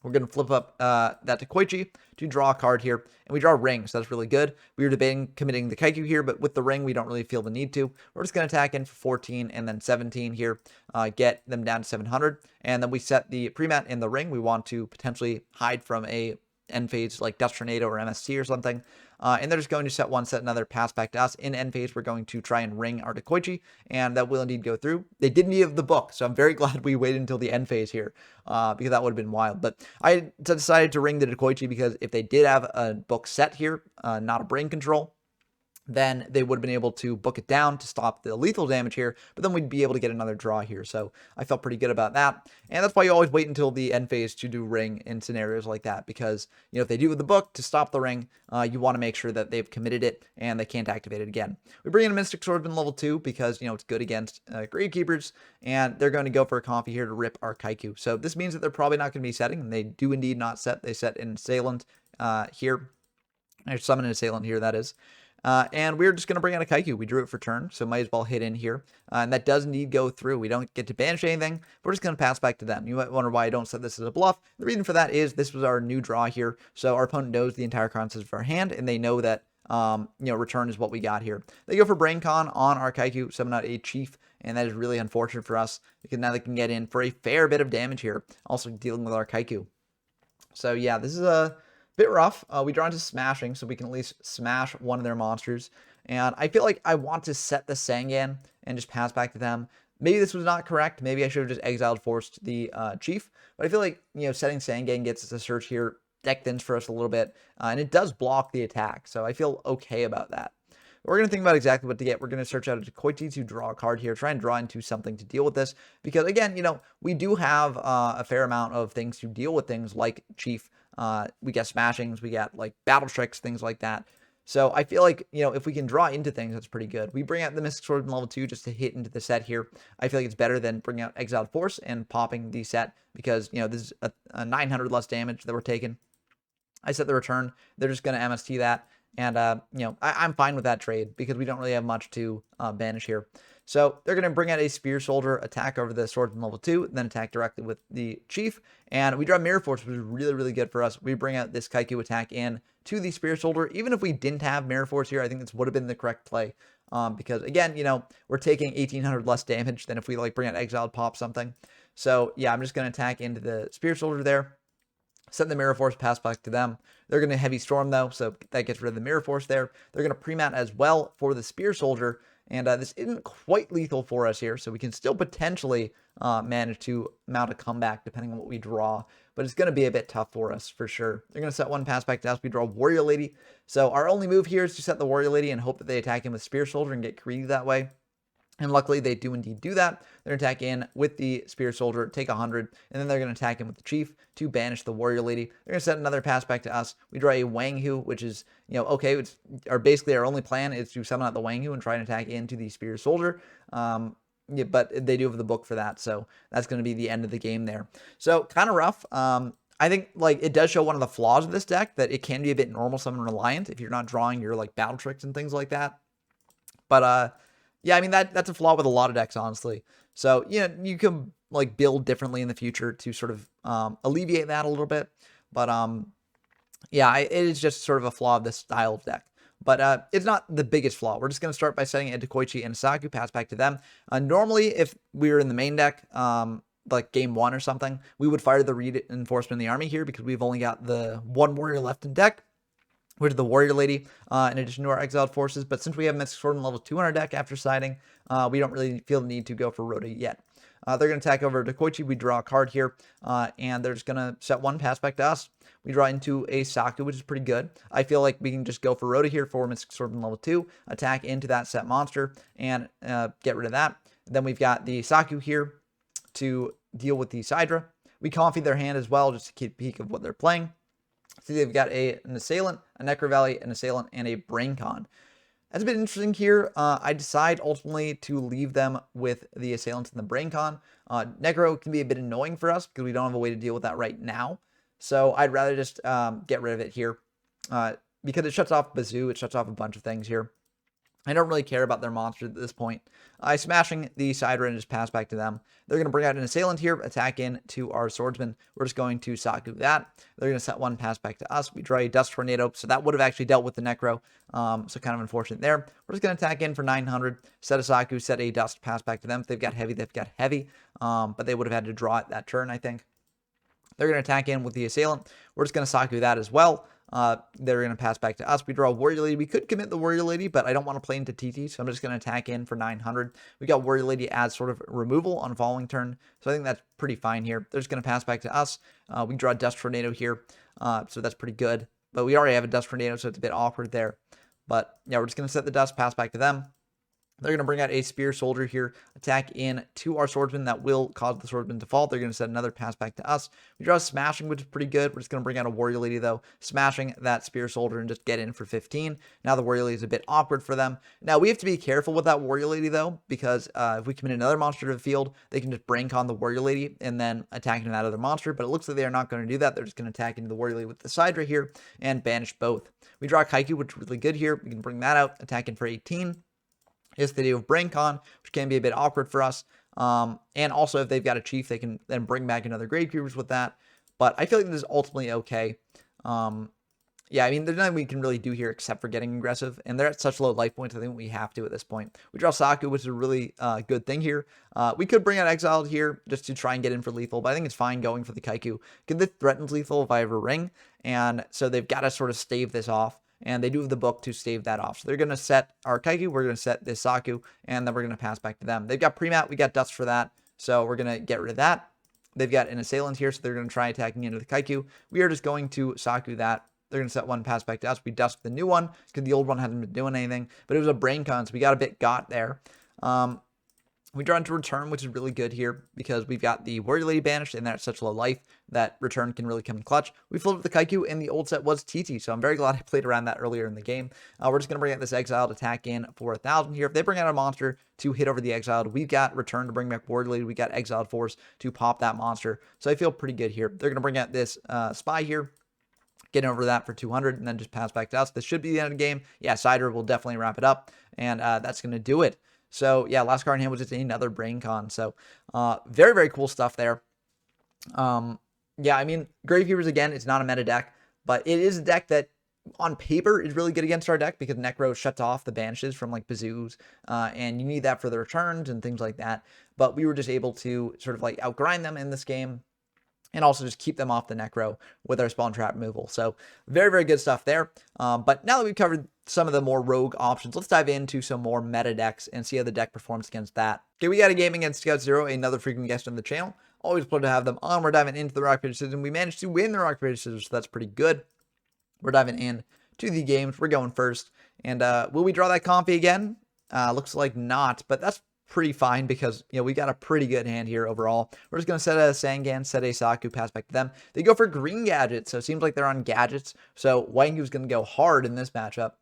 We're going to flip up that to Koichi to draw a card here. And we draw a ring, so that's really good. We were debating committing the Kaiku here, but with the ring, we don't really feel the need to. We're just going to attack in for 14 and then 17 here. Get them down to 700. And then we set the Premat in the ring. We want to potentially hide from a end phase like Dust Tornado or MST or something. And they're just going to set one, set another, pass back to us. In end phase, we're going to try and ring our Dekoichi, and that will indeed go through. They didn't need the book, so I'm very glad we waited until the end phase here, because that would have been wild. But I decided to ring the Dekoichi because if they did have a book set here, not a brain control, then they would have been able to book it down to stop the lethal damage here, but then we'd be able to get another draw here. So I felt pretty good about that. And that's why you always wait until the end phase to do ring in scenarios like that, because, if they do the book to stop the ring, you want to make sure that they've committed it and they can't activate it again. We bring in a Mystic Swordsman level 2 because, it's good against Gravekeepers, and they're going to go for a Coffee here to rip our Kaiku. So this means that they're probably not going to be setting, and they do indeed not set. They set an Assailant here. Or summon an Assailant here, that is. And we're just going to bring out a Kaiku. We drew it for turn, so might as well hit in here. And that does indeed go through. We don't get to banish anything. We're just going to pass back to them. You might wonder why I don't set this as a bluff. The reason for that is this was our new draw here. So our opponent knows the entire concept of our hand, and they know that, return is what we got here. They go for Brain Con on our Kaiku, summon out a Chief, and that is really unfortunate for us because now they can get in for a fair bit of damage here, also dealing with our Kaiku. So yeah, this is a bit rough. We draw into smashing, so we can at least smash one of their monsters. And I feel like I want to set the Sangan and just pass back to them. Maybe this was not correct. Maybe I should have just exiled forced the Chief. But I feel like, setting Sangan gets us a search here. Deck thins for us a little bit. And it does block the attack. So I feel okay about that. We're going to think about exactly what to get. We're going to search out a Dekoichi to draw a card here. Try and draw into something to deal with this. Because, again, we do have a fair amount of things to deal with things like Chief. We got smashings, we got battle tricks, things like that. So I feel like, if we can draw into things, that's pretty good. We bring out the Mystic Swordsman level 2 just to hit into the set here. I feel like it's better than bringing out Exiled Force and popping the set because, this is a 900 less damage that we're taking. I set the return. They're just going to MST that. And, I'm fine with that trade because we don't really have much to banish here. So they're going to bring out a Spear Soldier, attack over the Swordsman level 2, then attack directly with the Chief. And we draw Mirror Force, which is really, really good for us. We bring out this Kaiku attack in to the Spear Soldier. Even if we didn't have Mirror Force here, I think this would have been the correct play. Because again, we're taking 1800 less damage than if we like bring out Exiled Pop something. So yeah, I'm just going to attack into the Spear Soldier there. Send the Mirror Force, pass back to them. They're going to Heavy Storm though, so that gets rid of the Mirror Force there. They're going to pre-mat as well for the Spear Soldier. And this isn't quite lethal for us here, so we can still potentially manage to mount a comeback depending on what we draw. But it's going to be a bit tough for us, for sure. They're going to set one pass back to us. We draw Warrior Lady. So our only move here is to set the Warrior Lady and hope that they attack him with Spear Soldier and get greedy that way. And luckily, they do indeed do that. They're going to attack in with the Spear Soldier, take 100, and then they're going to attack in with the Chief to banish the Warrior Lady. They're going to set another pass back to us. We draw a Wang Hu, which is, okay, it's basically our only plan is to summon out the Wang Hu and try and attack into the Spear Soldier. Yeah, but they do have the book for that, so that's going to be the end of the game there. So, kind of rough. I think, it does show one of the flaws of this deck, that it can be a bit normal summon reliant if you're not drawing your, battle tricks and things like that. But, yeah, I mean, that's a flaw with a lot of decks, honestly. So, you can, build differently in the future to sort of alleviate that a little bit. But, yeah, it is just sort of a flaw of this style of deck. But it's not the biggest flaw. We're just going to start by setting it into Koichi and Saku, pass back to them. Normally, if we were in the main deck, like game 1 or something, we would fire the Reinforcement in the army here because we've only got the one warrior left in deck, which is the Warrior Lady, in addition to our Exiled Forces. But since we have Mystic Sword in level 2 on our deck after siding, we don't really feel the need to go for Rhoda yet. They're going to attack over to Koichi. We draw a card here, and they're just going to set one pass back to us. We draw into a Saku, which is pretty good. I feel like we can just go for Rhoda here for Mystic Sword in level 2, attack into that set monster, and get rid of that. Then we've got the Saku here to deal with the Sidra. We copy their hand as well, just to keep a peek of what they're playing. So they've got an Assailant, a Necro Valley, an Assailant, and a Braincon. That's a bit interesting here. I decide ultimately to leave them with the Assailants and the Braincon. Necro can be a bit annoying for us because we don't have a way to deal with that right now. So I'd rather just get rid of it here because it shuts off Bazoo. It shuts off a bunch of things here. I don't really care about their monsters at this point. Smashing the Sidra and just pass back to them. They're going to bring out an Assailant here, attack in to our Swordsman. We're just going to Saku that. They're going to set one pass back to us. We draw a Dust Tornado, so that would have actually dealt with the Necro. So kind of unfortunate there. We're just going to attack in for 900, set a Saku, set a Dust, pass back to them. If they've got heavy, they've got heavy. But they would have had to draw it that turn, I think. They're going to attack in with the Assailant. We're just going to Saku that as well. They're going to pass back to us. We draw a Warrior Lady. We could commit the Warrior Lady, but I don't want to play into TT, so I'm just going to attack in for 900. We got Warrior Lady as sort of removal on following turn, so I think that's pretty fine here. They're just going to pass back to us. We draw a Dust Tornado here, so that's pretty good. But we already have a Dust Tornado, so it's a bit awkward there. But yeah, we're just going to set the Dust, pass back to them. They're going to bring out a Spear Soldier here, attack in to our Swordsman. That will cause the Swordsman to fall. They're going to set another pass back to us. We draw a Smashing, which is pretty good. We're just going to bring out a Warrior Lady, though, smashing that Spear Soldier and just get in for 15. Now the Warrior Lady is a bit awkward for them. Now we have to be careful with that Warrior Lady, though, because if we commit another monster to the field, they can just Braincon the Warrior Lady and then attack into that other monster. But it looks like they are not going to do that. They're just going to attack into the Warrior Lady with the Sidra here and banish both. We draw Kaiku, which is really good here. We can bring that out, attack in for 18. Yes, they do have Braincon, which can be a bit awkward for us. And also, if they've got a Chief, they can then bring back another Grave Creepers with that. But I feel like this is ultimately okay. Yeah, I mean, there's nothing we can really do here except for getting aggressive. And they're at such low life points, I think we have to at this point. We draw Saku, which is a really good thing here. We could bring out Exiled here just to try and get in for lethal, but I think it's fine going for the Kaiku. Because this threatens lethal if I have a ring. And so they've got to sort of stave this off. And they do have the book to stave that off. So they're going to set our Kaiku, we're going to set this Saku, and then we're going to pass back to them. They've got Premat, we got Dust for that, so we're going to get rid of that. They've got an Assailant here, so they're going to try attacking into the Kaiku. We are just going to Saku that. They're going to set one pass back to us. We dust the new one, because the old one hasn't been doing anything. But it was a Braincon, so we got a bit got there. We draw into Return, which is really good here because we've got the Warrior Lady banished and they're at such low life that Return can really come in clutch. We flipped the Kaiku and the old set was TT, so I'm very glad I played around that earlier in the game. We're just going to bring out this Exiled attack in for 1,000 here. If they bring out a monster to hit over the Exiled, we've got Return to bring back Warrior Lady. We got Exiled Force to pop that monster, so I feel pretty good here. They're going to bring out this Spy here. Getting over that for 200 and then just pass back to us. This should be the end of the game. Yeah, Sidra will definitely wrap it up, and that's going to do it. So yeah, last card in hand was just another Brain Con. So very, very cool stuff there. Yeah, I mean, Gravekeepers, again, it's not a meta deck, but it is a deck that on paper is really good against our deck because Necro shuts off the banishes from like Bazoos, and you need that for the returns and things like that. But we were just able to sort of like outgrind them in this game and also just keep them off the Necro with our spawn trap removal. So very, very good stuff there. But now that we've covered some of the more rogue options, let's dive into some more meta decks and see how the deck performs against that. Okay, we got a game against Scout Zero, another frequent guest on the channel. Always a pleasure to have them on. We're diving into the rock, paper, scissors, and we managed to win the rock, paper, scissors, so that's pretty good. We're diving in to the games. We're going first. And will we draw that Comfy again? Looks like not, but that's pretty fine because, you know, we got a pretty good hand here overall. We're just going to set a Sangan, set a Saku, pass back to them. They go for green gadgets, so it seems like they're on gadgets. So Wangu's going to go hard in this matchup.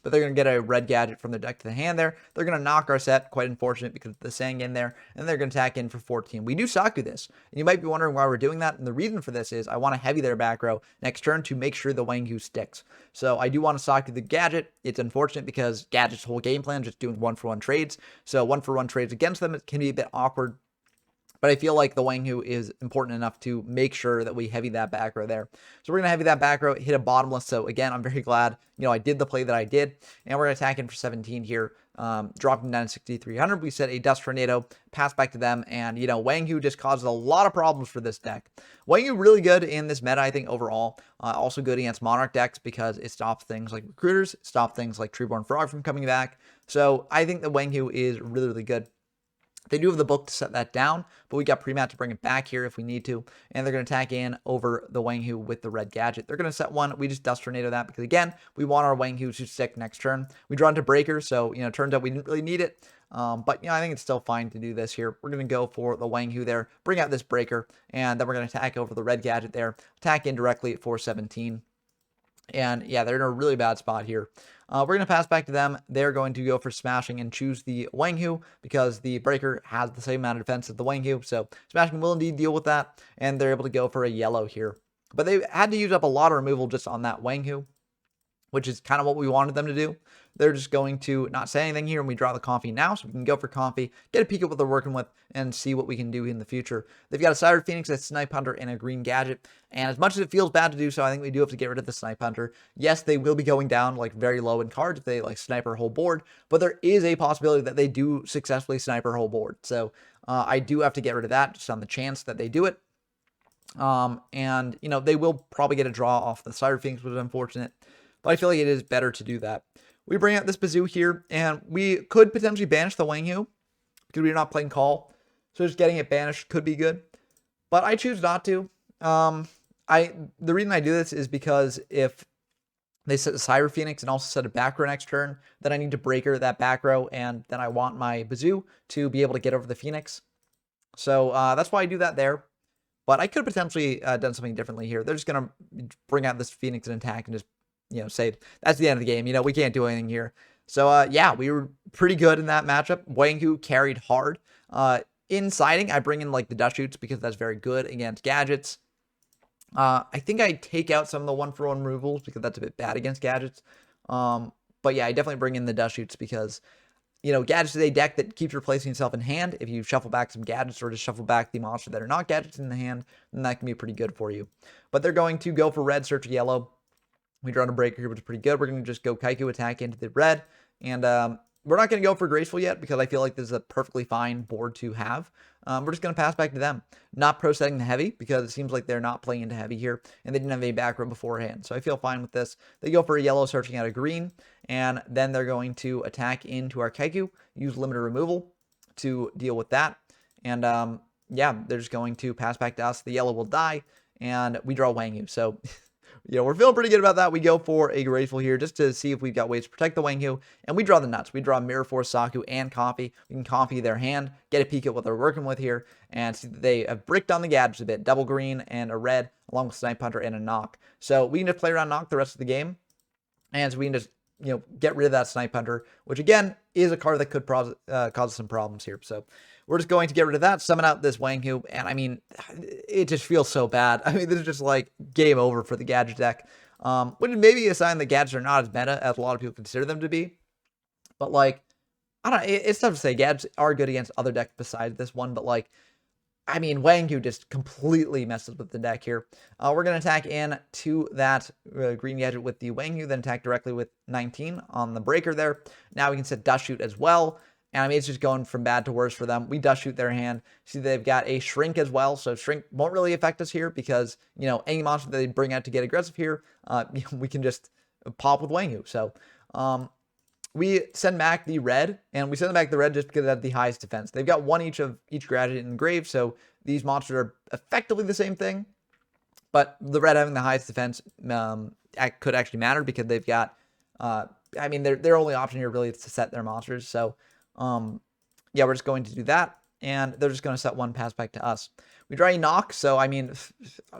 But they're going to get a red gadget from their deck to the hand there. They're going to knock our set. Quite unfortunate because of the Sangan there. And they're going to attack in for 14. We do Saku this. And you might be wondering why we're doing that. And the reason for this is I want to heavy their back row next turn to make sure the Wangu sticks. So I do want to Saku the gadget. It's unfortunate because gadget's whole game plan is just doing 1-for-1 trades. So 1-for-1 trades against them, it can be a bit awkward. But I feel like the Wangu is important enough to make sure that we heavy that back row there. So we're going to heavy that back row, hit a bottomless. So again, I'm very glad, you know, I did the play that I did. And we're going to attack in for 17 here, dropping down to 6,300. We set a Dust Tornado, pass back to them. And, you know, Wangu just causes a lot of problems for this deck. Wangu really good in this meta, I think, overall. Also good against Monarch decks because it stops things like Recruiters, stops things like Treeborn Frog from coming back. So I think the Wangu is really, really good. They do have the book to set that down, but we got pre-mat to bring it back here if we need to. And they're going to attack in over the Wangu with the red gadget. They're going to set one. We just Dust Tornado that because, again, we want our Wangu to stick next turn. We draw into Breaker, so, you know, turns out we didn't really need it. But, you know, I think it's still fine to do this here. We're going to go for the Wangu there, bring out this Breaker, and then we're going to attack over the red gadget there, attack in directly at 417. And yeah, they're in a really bad spot here. We're going to pass back to them. They're going to go for smashing and choose the Wangu because the Breaker has the same amount of defense as the Wangu. So smashing will indeed deal with that. And they're able to go for a yellow here. But they had to use up a lot of removal just on that Wangu, which is kind of what we wanted them to do. They're just going to not say anything here, and we draw the Comfy now, so we can go for Comfy, get a peek at what they're working with, and see what we can do in the future. They've got a Cyber Phoenix, a Snipe Hunter, and a Green Gadget, and as much as it feels bad to do so, I think we do have to get rid of the Snipe Hunter. Yes, they will be going down like very low in cards if they like snipe our whole board, but there is a possibility that they do successfully snipe our whole board. So I do have to get rid of that just on the chance that they do it. And, you know, they will probably get a draw off the Cyber Phoenix, which is unfortunate, but I feel like it is better to do that. We bring out this Bazoo here, and we could potentially banish the Wangu because we're not playing Call. So just getting it banished could be good, but I choose not to. The reason I do this is because if they set a Cyber Phoenix and also set a back row next turn, then I need to Breaker that back row, and then I want my Bazoo to be able to get over the Phoenix. So that's why I do that there. But I could have potentially done something differently here. They're just going to bring out this Phoenix and attack and just, you know, say that's the end of the game. You know, we can't do anything here. So, yeah, we were pretty good in that matchup. Wangu carried hard. In siding, I bring in, like, the Dust Shoots because that's very good against gadgets. I think I take out some of the 1-for-1 removals because that's a bit bad against gadgets. But, yeah, I definitely bring in the Dust Shoots because, you know, gadgets is a deck that keeps replacing itself in hand. If you shuffle back some gadgets or just shuffle back the monster that are not gadgets in the hand, then that can be pretty good for you. But they're going to go for red, search yellow. We draw a Breaker here, which is pretty good. We're going to just go Kaiku attack into the red. And we're not going to go for Graceful yet because I feel like this is a perfectly fine board to have. We're just going to pass back to them. Not pro-setting the heavy because it seems like they're not playing into heavy here. And they didn't have a back row beforehand. So I feel fine with this. They go for a yellow, searching out a green. And then they're going to attack into our Kaiku. Use limited removal to deal with that. And yeah, they're just going to pass back to us. The yellow will die. And we draw Wangu. So... you know, we're feeling pretty good about that. We go for a Graceful here just to see if we've got ways to protect the Wangu. And we draw the nuts. We draw Mirror Force, Saku, and Comfy. We can Comfy their hand, get a peek at what they're working with here, and see that they have bricked on the gadgets a bit. Double green and a red, along with Snipe Hunter and a Knock. So we can just play around Knock the rest of the game. And so we can just, you know, get rid of that Snipe Hunter, which again is a card that could cause some problems here. So we're just going to get rid of that, summon out this Wangu, and I mean, it just feels so bad. I mean, this is just like game over for the gadget deck, which is maybe a sign that gadgets are not as meta as a lot of people consider them to be. But like, I don't. It's tough to say. Gadgets are good against other decks besides this one, but like, I mean, Wang Yu just completely messes with the deck here. We're going to attack in to that green gadget with the Wang Yu, then attack directly with 19 on the breaker there. Now we can set Dust Shoot as well. And I mean, it's just going from bad to worse for them. We Dust Shoot their hand. See, they've got a Shrink as well. So Shrink won't really affect us here because, you know, any monster that they bring out to get aggressive here, we can just pop with Wang Yu. So, we send back the red, and we send back the red just because it has the highest defense. They've got one each of each gadget in grave, so these monsters are effectively the same thing. But the red having the highest defense could actually matter because they've got, I mean, their only option here really is to set their monsters. So, yeah, we're just going to do that, and they're just going to set one pass back to us. We draw a knock, so I mean,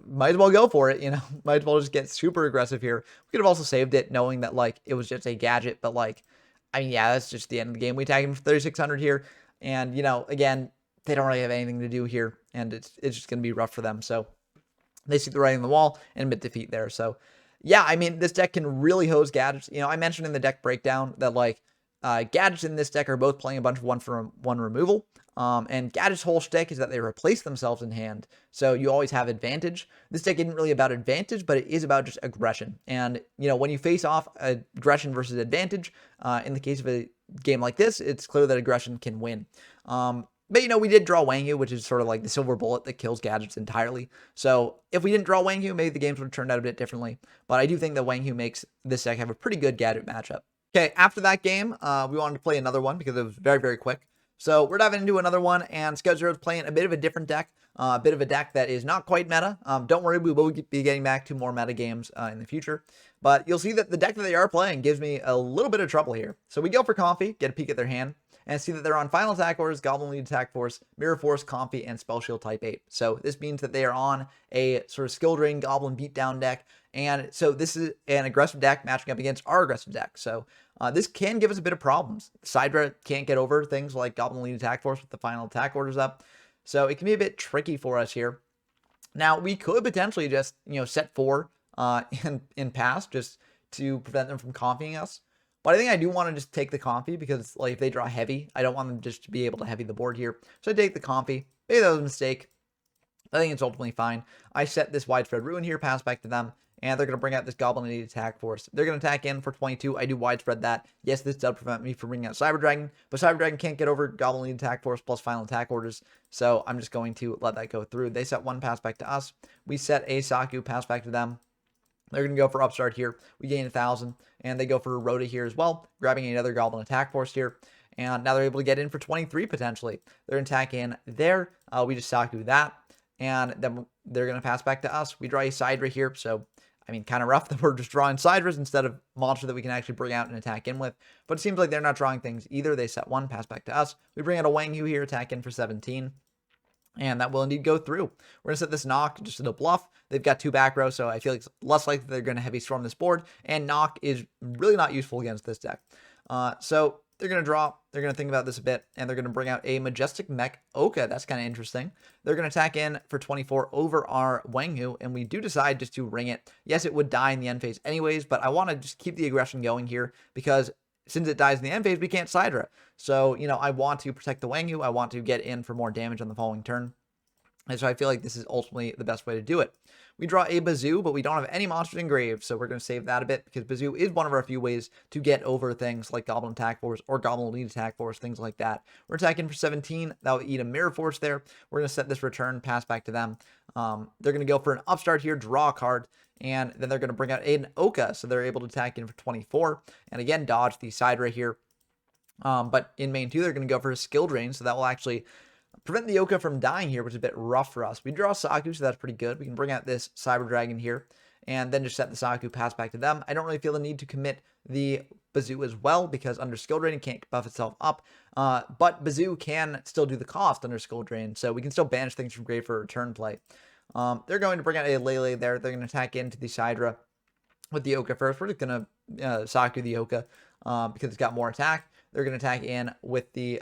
might as well go for it, you know? Might as well just get super aggressive here. We could have also saved it knowing that, like, it was just a gadget, but, like, I mean, yeah, that's just the end of the game. We tag him for 3,600 here, and, you know, again, they don't really have anything to do here, and it's just going to be rough for them, so they see the writing on the wall and admit defeat there, so yeah, I mean, this deck can really hose gadgets. You know, I mentioned in the deck breakdown that, like, gadgets in this deck are both playing a bunch of one removal. And gadgets' whole shtick is that they replace themselves in hand, so you always have advantage. This deck isn't really about advantage, but it is about just aggression. And, you know, when you face off aggression versus advantage, in the case of a game like this, it's clear that aggression can win. But, you know, we did draw Wang Yu, which is sort of like the silver bullet that kills gadgets entirely. So if we didn't draw Wang Yu, maybe the games would have turned out a bit differently. But I do think that Wang Yu makes this deck have a pretty good gadget matchup. Okay, after that game, we wanted to play another one because it was very, very quick. So we're diving into another one, and Scout Zero is playing a bit of a different deck, a bit of a deck that is not quite meta. Don't worry, we will be getting back to more meta games in the future. But you'll see that the deck that they are playing gives me a little bit of trouble here. So we go for Comfy, get a peek at their hand, and see that they're on Final Attack Orders, Goblin Lead Attack Force, Mirror Force, Comfy, and Spell Shield Type 8. So this means that they are on a sort of skill drain Goblin beatdown deck, and so this is an aggressive deck matching up against our aggressive deck. So this can give us a bit of problems. Sidra can't get over things like Goblin Lead Attack Force with the Final Attack Orders up. So it can be a bit tricky for us here. Now, we could potentially just, you know, set 4 in pass just to prevent them from compying us. But I think I do want to just take the compy because, like, if they draw heavy, I don't want them just to be able to heavy the board here. So I take the compy. Maybe that was a mistake. I think it's ultimately fine. I set this Widespread Ruin here, pass back to them, and they're going to bring out this Goblin Lead Attack Force. They're going to attack in for 22. I do Widespread that. Yes, this does prevent me from bringing out Cyber Dragon, but Cyber Dragon can't get over Goblin Lead Attack Force plus Final Attack Orders, so I'm just going to let that go through. They set one pass back to us. We set a Saku, pass back to them. They're going to go for Upstart here. We gain 1,000, and they go for Rhoda here as well, grabbing another Goblin Attack Force here. And now they're able to get in for 23 potentially. They're going to attack in there. We just Saku that, and then they're going to pass back to us. We draw a Sidra here, so I mean, kind of rough that we're just drawing Sidras instead of monster that we can actually bring out and attack in with. But it seems like they're not drawing things either. They set one, pass back to us. We bring out a Wang Yu here, attack in for 17. And that will indeed go through. We're going to set this Knock just to bluff. They've got 2 back rows, so I feel like it's less likely they're going to heavy storm this board. And Knock is really not useful against this deck. So they're going to draw. They're going to think about this a bit. And they're going to bring out a Majestic Mech Oka. That's kind of interesting. They're going to attack in for 24 over our Wang Yu. And we do decide just to ring it. Yes, it would die in the end phase anyways. But I want to just keep the aggression going here because since it dies in the end phase, we can't Sidra. So, you know, I want to protect the Wang Yu. I want to get in for more damage on the following turn. And so I feel like this is ultimately the best way to do it. We draw a Bazoo, but we don't have any monsters engraved, so we're going to save that a bit because Bazoo is one of our few ways to get over things like Goblin Attack Force or Goblin Lead Attack Force, things like that. We're attacking for 17. That will eat a Mirror Force there. We're going to set this return, pass back to them. They're going to go for an Upstart here, draw a card, and then they're going to bring out an Oka, so they're able to attack in for 24. And again, dodge the Sidra here. But in main 2, they're going to go for a Skill Drain, so that will actually prevent the Oka from dying here, which is a bit rough for us. We draw Saku, so that's pretty good. We can bring out this Cyber Dragon here, and then just set the Saku, pass back to them. I don't really feel the need to commit the Bazoo as well, because under Skill Drain, it can't buff itself up. But Bazoo can still do the cost under Skill Drain, so we can still banish things from grave for return play. They're going to bring out a Lele there. They're going to attack into the Sidra with the Oka first. We're just going to Saku the Oka because it's got more attack. They're going to attack in with the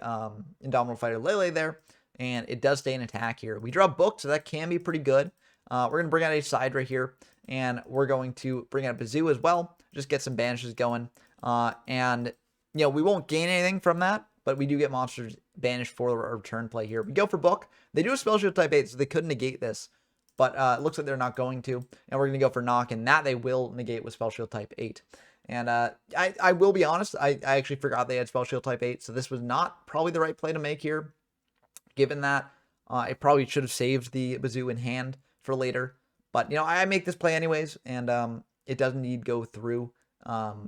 Indomitable Fighter Lele there. And it does stay in attack here. We draw Book, so that can be pretty good. We're going to bring out a Sidra here. And we're going to bring out Bazoo as well. Just get some banishes going. And, you know, we won't gain anything from that. but we do get monsters banished for a return play here. We go for book. They do a spell shield type 8, so they could negate this, but it looks like they're not going to. And we're going to go for knock, and that they will negate with spell shield type 8. And I will be honest, I actually forgot they had spell shield type 8, so this was not probably the right play to make here, given that it probably should have saved the Bazoo in hand for later. But, you know, I make this play anyways, and it doesn't need go through.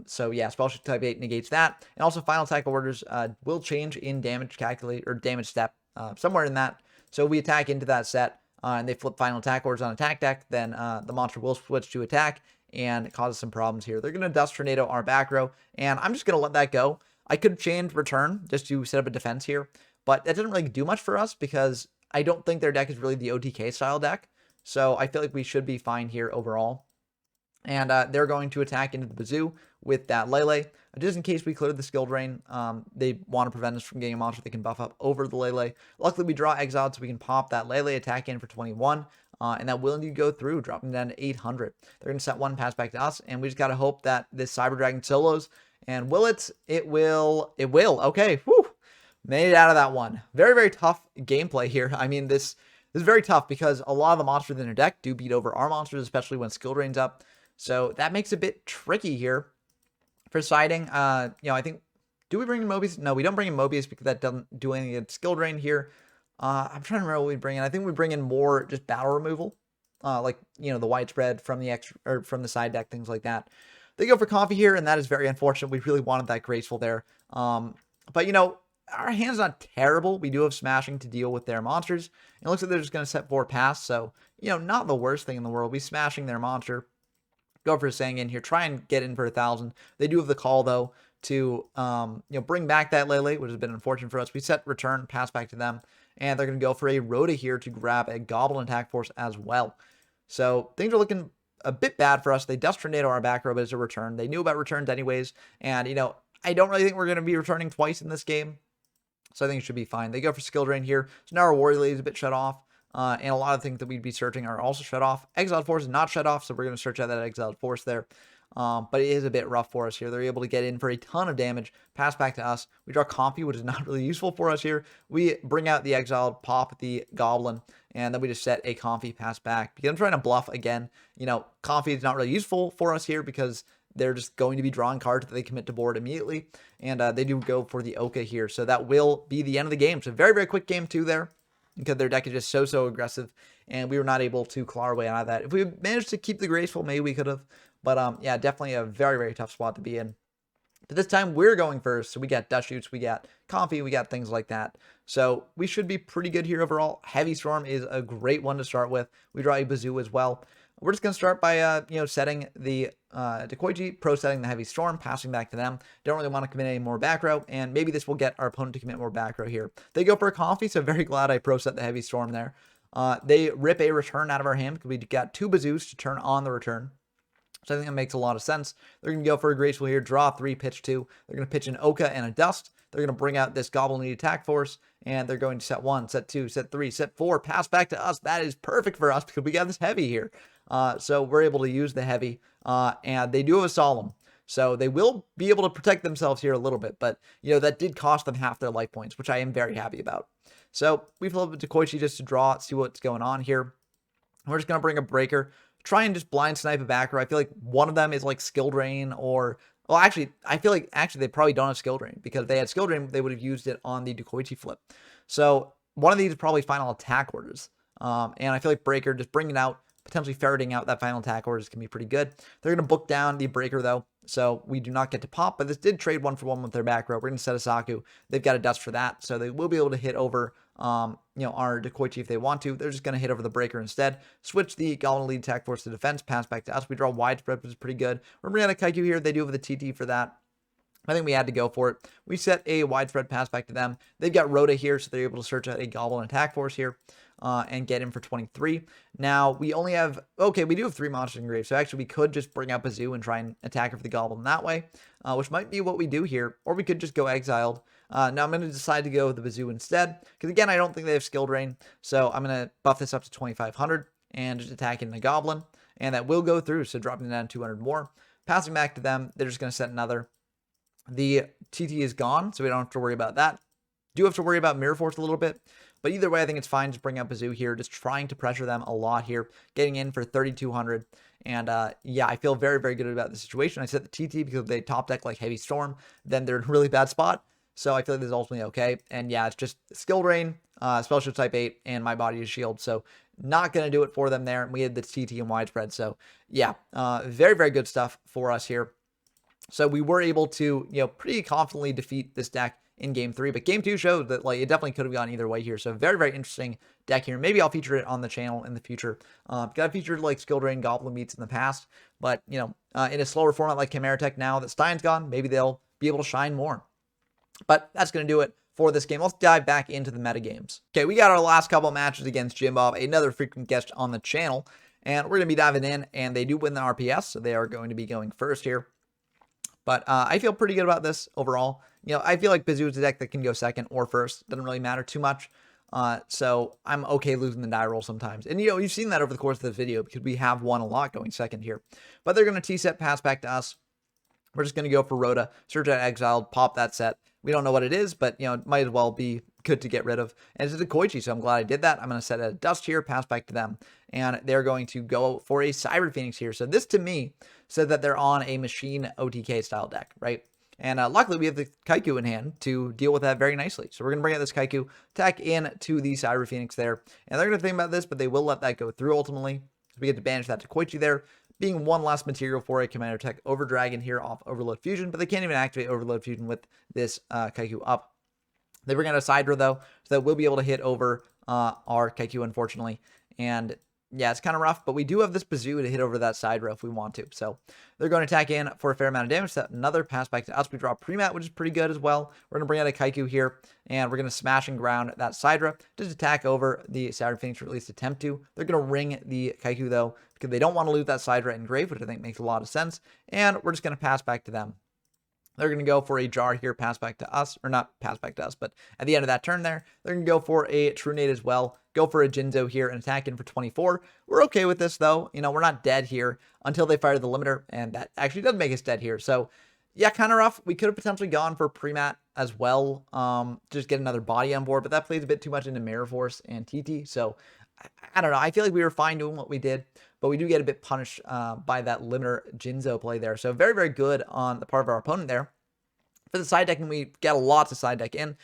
So yeah, spell shield type 8 negates that. And also final attack orders will change in damage calculate or damage step, somewhere in that. So we attack into that set, and they flip final attack orders on attack deck, then the monster will switch to attack and it causes some problems here. They're going to Dust Tornado our back row, and I'm just going to let that go. I could change return just to set up a defense here, but that doesn't really do much for us because I don't think their deck is really the OTK style deck. So I feel like we should be fine here overall. And they're going to attack into the Bazoo with that Lele. Just in case we cleared the skill drain, they want to prevent us from getting a monster that can buff up over the Lele. Luckily, we draw Exiled, so we can pop that Lele, attack in for 21. And that will indeed go through, dropping down to 800. They're going to set one, pass back to us, and we just got to hope that this Cyber Dragon solos. And will it? It will. It will. Okay. Whew. Made it out of that one. Very, very tough gameplay here. I mean, this is very tough because a lot of the monsters in their deck do beat over our monsters, especially when skill drain's up. So that makes it a bit tricky here for siding. You know, I think, do we bring in Mobius? No, we don't bring in Mobius because that doesn't do anything against skill drain here. I'm trying to remember what we bring in. I think we bring in more just battle removal, like, you know, the widespread from the extra or from the side deck, things like that. They go for Comfy here, and that is very unfortunate. We really wanted that Graceful there. But, you know, our hand's not terrible. We do have Smashing to deal with their monsters. It looks like they're just going to set 4 pass, so, you know, not the worst thing in the world. We Smashing their monster. Go for saying in here, try and get in for 1,000. They do have the call though to you know, bring back that Lele, which has been unfortunate for us. We set return, pass back to them, and they're going to go for a Rhoda here to grab a Goblin attack force as well. So things are looking a bit bad for us. They Dust Tornado our back row, but it's a return. They knew about returns anyways, and you know, I don't really think we're going to be returning twice in this game, so I think it should be fine. They go for skill drain here, so now our Warrior Lady is a bit shut off. And a lot of things that we'd be searching are also shut off. Exiled Force is not shut off, so we're going to search out that Exiled Force there. But it is a bit rough for us here. They're able to get in for a ton of damage, pass back to us. We draw Comfy, which is not really useful for us here. We bring out the Exiled, pop the Goblin, and then we just set a Comfy, pass back. Because I'm trying to bluff again. You know, Comfy is not really useful for us here because they're just going to be drawing cards that they commit to board immediately. And they do go for the Oka here. So that will be the end of the game. So very, very quick game 2 there, because their deck is just so aggressive, and we were not able to claw our way out of that. If we managed to keep the Graceful, maybe we could have. But yeah, definitely a very, very tough spot to be in. But this time we're going first, so we got Dust Shoots, we got Comfy, we got things like that. So we should be pretty good here overall. Heavy Storm is a great one to start with. We draw a Bazoo as well. We're just going to start by, you know, setting the Dekoichi, pro-setting the Heavy Storm, passing back to them. Don't really want to commit any more back row, and maybe this will get our opponent to commit more back row here. They go for a Comfy, so very glad I pro-set the Heavy Storm there. They rip a return out of our hand because we got 2 Bazoos to turn on the return. So I think that makes a lot of sense. They're going to go for a Graceful here, draw 3, pitch 2. They're going to pitch an Oka and a Dust. They're going to bring out this Goblin Lead Attack Force, and they're going to set 1, set 2, set 3, set 4, pass back to us. That is perfect for us because we got this Heavy here. So we're able to use the Heavy, and they do have a Solemn. So they will be able to protect themselves here a little bit, but, you know, that did cost them half their life points, which I am very happy about. So we flip it to Koichi just to draw, see what's going on here. We're just going to bring a Breaker, try and just blind snipe a back row. I feel like one of them is like Skill Drain or... Well, actually, I feel like they probably don't have Skill Drain, because if they had Skill Drain, they would have used it on the Dekoichi flip. So one of these is probably final attack orders. And I feel like Breaker, just bringing out, potentially ferreting out that final attack orders can be pretty good. They're going to book down the Breaker, though, so we do not get to pop, but this did trade 1-for-1 with their back row. We're going to set a Saku. They've got a Dust for that, so they will be able to hit over you know, our Dekoichi if they want to. They're just going to hit over the Breaker instead. Switch the Goblin Lead Attack Force to defense, pass back to us. We draw Widespread, which is pretty good. We're bringing out a Kaiku here. They do have the TT for that. I think we had to go for it. We set a Widespread, pass back to them. They've got Rhoda here, so they're able to search out a Goblin Attack Force here and get in for 23. Now, we only have... Okay, we do have 3 monsters in grave, so actually we could just bring out Bazoo and try and attack her for the Goblin that way, which might be what we do here, or we could just go Exiled. Now, I'm going to decide to go with the Bazoo instead, because again, I don't think they have Skill Drain, so I'm going to buff this up to 2,500 and just attack in the Goblin, and that will go through, so dropping it down 200 more. Passing back to them, they're just going to set another. The TT is gone, so we don't have to worry about that. Do have to worry about Mirror Force a little bit, but either way, I think it's fine. Just bring out Bazoo here, just trying to pressure them a lot here, getting in for 3,200. And yeah, I feel very, very good about the situation. I set the TT because they top deck like Heavy Storm, then they're in a really bad spot. So I feel like this is ultimately okay. And yeah, it's just Skill Drain, Spell Shield type 8, and my body is shield. So not going to do it for them there. We had the TT and widespread. So yeah, very, very good stuff for us here. So we were able to, pretty confidently defeat this deck in game 3, but game 2 showed that like it definitely could have gone either way here. So very, very interesting deck here. Maybe I'll feature it on the channel in the future. Got featured like Skill Drain Goblin Meats in the past, but in a slower format like Chimeratech now that Stein's gone, maybe they'll be able to shine more. But that's going to do it for this game. Let's dive back into the meta games. Okay, we got our last couple matches against Jim Bob, another frequent guest on the channel, and we're going to be diving in, and they do win the RPS, so they are going to be going first here. But I feel pretty good about this overall. I feel like Bazoo is a deck that can go second or first. Doesn't really matter too much. So I'm okay losing the die roll sometimes. And, you've seen that over the course of the video because we have won a lot going second here. But they're going to T-set, pass back to us. We're just going to go for Rhoda, search out Exiled, pop that set. We don't know what it is, but, it might as well be good to get rid of. And it's a Koichi, so I'm glad I did that. I'm going to set a Dust here, pass back to them. And they're going to go for a Cyber Phoenix here. So this, to me, said that they're on a Machine OTK style deck, right? And luckily, we have the Kaiku in hand to deal with that very nicely. So we're going to bring out this Kaiku, attack in to the Cyber Phoenix there. And they're going to think about this, but they will let that go through ultimately. So we get to banish that to Koichi there, being one last material for a Chimeratech Over Dragon here off Overload Fusion, but they can't even activate Overload Fusion with this Kaiku up. They bring out a Sidra, though, so that we'll be able to hit over our Kaiku, unfortunately. And yeah, it's kind of rough, but we do have this Bazoo to hit over that Sidra if we want to. So they're going to attack in for a fair amount of damage. Set another pass back to us. We draw a Premat, which is pretty good as well. We're going to bring out a Kaiku here, and we're going to smash and ground that Sidra. Just attack over the Cyber Phoenix, or at least attempt to. They're going to ring the Kaiku, though, because they don't want to lose that Sidra in Grave, which I think makes a lot of sense. And we're just going to pass back to them. They're going to go for a Jar here, pass back to us, or not pass back to us, but at the end of that turn there, they're going to go for a True Nade as well, go for a Jinzo here and attack in for 24. We're okay with this, though. We're not dead here until they fire the limiter, and that actually does make us dead here. So, yeah, kind of rough. We could have potentially gone for Premat as well, just get another body on board, but that plays a bit too much into Mirror Force and TT, so I don't know. I feel like we were fine doing what we did, but we do get a bit punished by that limiter Jinzo play there. So very, very good on the part of our opponent there. For the side decking, we get a lot to side deck in.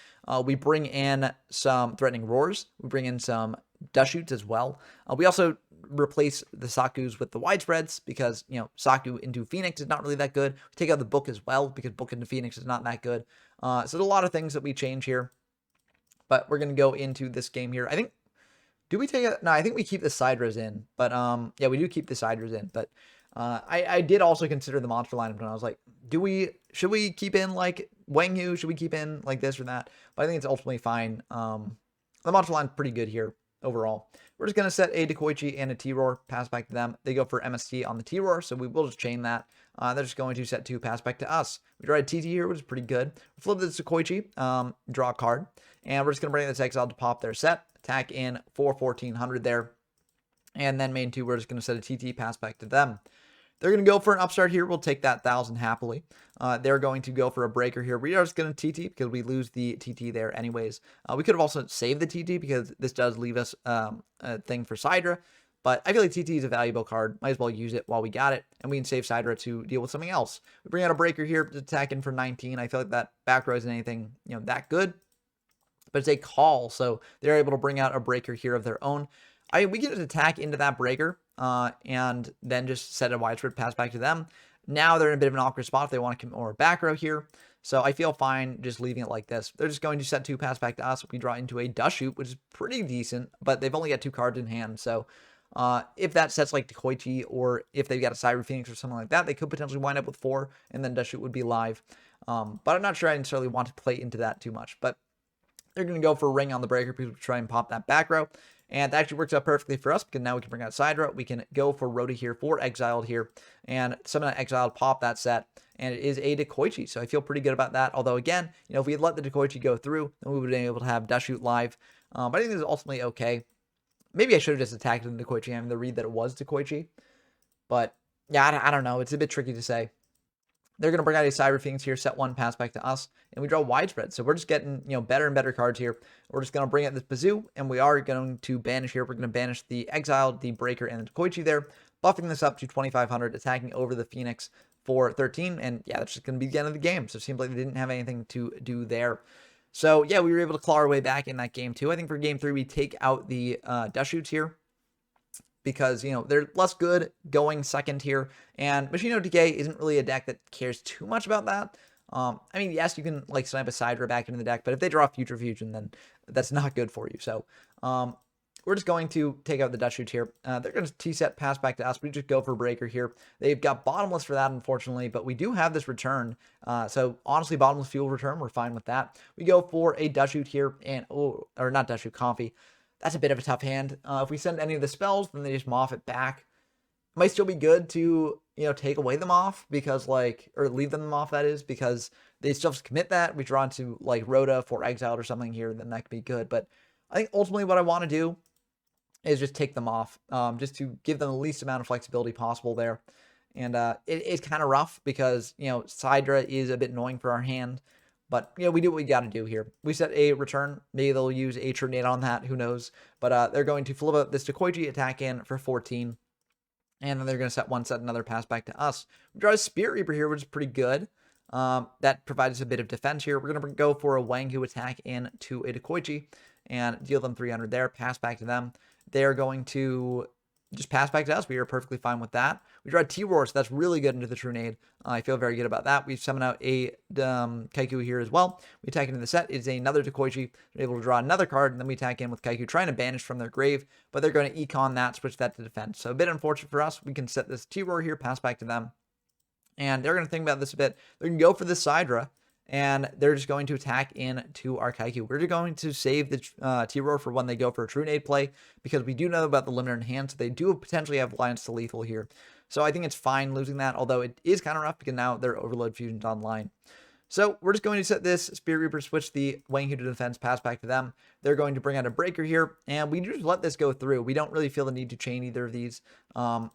We bring in some Threatening Roars. We bring in some Dust Shoots as well. We also replace the Sakus with the widespreads because, Saku into Phoenix is not really that good. We take out the Book as well because Book into Phoenix is not that good. So there's a lot of things that we change here. But we're going to go into this game here. I think, do we take it? No, I think we keep the Sidras in. But, yeah, we do keep the Sidras in. But I did also consider the monster lineup, and I was like, should we keep in like Wang Yu? Should we keep in like this or that? But I think it's ultimately fine. The monster line's pretty good here overall. We're just going to set a Dekoichi and a T-Roar, pass back to them. They go for MST on the T-Roar, so we will just chain that. They're just going to set 2, pass back to us. We draw a TT here, which is pretty good. We flip this Dekoichi, draw a card, and we're just going to bring this Exile to pop their set. Attack in for 1,400 there. And then main 2, we're just going to set a TT, pass back to them. They're going to go for an upstart here. We'll take that 1,000 happily. They're going to go for a breaker here. We are just going to TT because we lose the TT there anyways. We could have also saved the TT because this does leave us a thing for Sidra. But I feel like TT is a valuable card. Might as well use it while we got it. And we can save Sidra to deal with something else. We bring out a breaker here to attack in for 19. I feel like that back row isn't anything that good. But it's a call. So they're able to bring out a breaker here of their own. We can just attack into that breaker and then just set a widespread pass back to them. Now they're in a bit of an awkward spot if they want to come over back row here. So I feel fine just leaving it like this. They're just going to set 2, pass back to us. We draw into a Dust Shoot, which is pretty decent, but they've only got 2 cards in hand. So if that sets like Dekoichi, or if they've got a Cyber Phoenix or something like that, they could potentially wind up with 4, and then Dust Shoot would be live. But I'm not sure I necessarily want to play into that too much. But they're going to go for a Ring on the breaker because we try and pop that back row. And that actually works out perfectly for us because now we can bring out Sidra. We can go for Rhoda here for Exiled here. And summon that Exiled, pop that set. And it is a Dekoichi. So I feel pretty good about that. Although, again, if we had let the Dekoichi go through, then we would have been able to have Dust Shoot live. But I think this is ultimately okay. Maybe I should have just attacked the Dekoichi having to read that it was Dekoichi. But, yeah, I don't know. It's a bit tricky to say. They're going to bring out a Cyber Phoenix here, set 1, pass back to us, and we draw widespread. So we're just getting, better and better cards here. We're just going to bring out this Bazoo, and we are going to banish here. We're going to banish the Exiled, the Breaker, and the Koichi there, buffing this up to 2,500, attacking over the Phoenix for 13, and yeah, that's just going to be the end of the game. So it seems like they didn't have anything to do there. So yeah, we were able to claw our way back in that game too. I think for game 3, we take out the Dust Shoots here, because, they're less good going second here, and Machino Decay isn't really a deck that cares too much about that. I mean, yes, you can, like, snipe a Sidra back into the deck, but if they draw Future Fusion, then that's not good for you. So, we're just going to take out the Dust Shoots here. They're going to T-set, pass back to us. We just go for Breaker here. They've got Bottomless for that, unfortunately, but we do have this return. So, honestly, Bottomless Fuel return, we're fine with that. We go for a Dust Shoot here, and, or not Dust Shoot, Comfy. That's a bit of a tough hand. If we send any of the spells, then they just Moff it back. It might still be good to, take away the Moff, because, or leave them off, that is, because they still have to commit that. We draw into, Rhoda for Exiled or something here, then that could be good. But I think ultimately what I want to do is just take them off, just to give them the least amount of flexibility possible there. And it's kind of rough because, Sidra is a bit annoying for our hand. But, we do what we got to do here. We set a return. Maybe they'll use a Tornado on that. Who knows? But they're going to flip out this Koichi, attack in for 14. And then they're going to set 1, set another, pass back to us. We draw a Spirit Reaper here, which is pretty good. That provides us a bit of defense here. We're going to go for a Wanghu, attack in to a Koichi and deal them 300 there. Pass back to them. They're going to just pass back to us. We are perfectly fine with that. We draw T-Roar, so that's really good into the Trunade. I feel very good about that. We summon out a Kaiku here as well. We attack into the set. It's another Koichi. We're able to draw another card, and then we attack in with Kaiku, trying to banish from their grave, but they're going to econ that, switch that to defense. So a bit unfortunate for us. We can set this T-Roar here, pass back to them, and they're going to think about this a bit. They're going to go for the Sidra, and they're just going to attack into our Kaiku. We're just going to save the T-Roar for when they go for a Trunade play, because we do know about the limiter in hand, so they do potentially have lines to lethal here. So I think it's fine losing that, although it is kind of rough because now their Overload Fusion's online. So we're just going to set this Spirit Reaper, switch the Wanghu to defense, pass back to them. They're going to bring out a Breaker here, and we just let this go through. We don't really feel the need to chain either of these.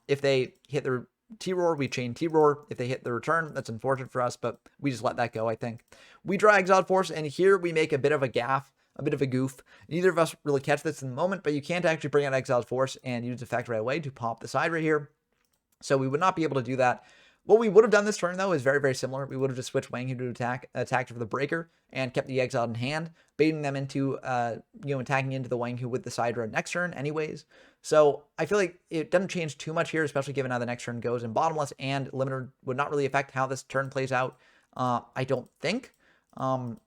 If they hit their T-Roar, we chain T-Roar. If they hit the return, that's unfortunate for us, but we just let that go, I think. We draw Exiled Force, and here we make a bit of a gaff, a bit of a goof. Neither of us really catch this in the moment, but you can't actually bring out Exiled Force and use effect right away to pop the side right here. So we would not be able to do that. What we would have done this turn, though, is very, very similar. We would have just switched Wanghu to attacked for the Breaker, and kept the Exiled in hand, baiting them into, attacking into the Wanghu with the Sidra next turn anyways. So I feel like it doesn't change too much here, especially given how the next turn goes. And Bottomless and Limiter would not really affect how this turn plays out, I don't think.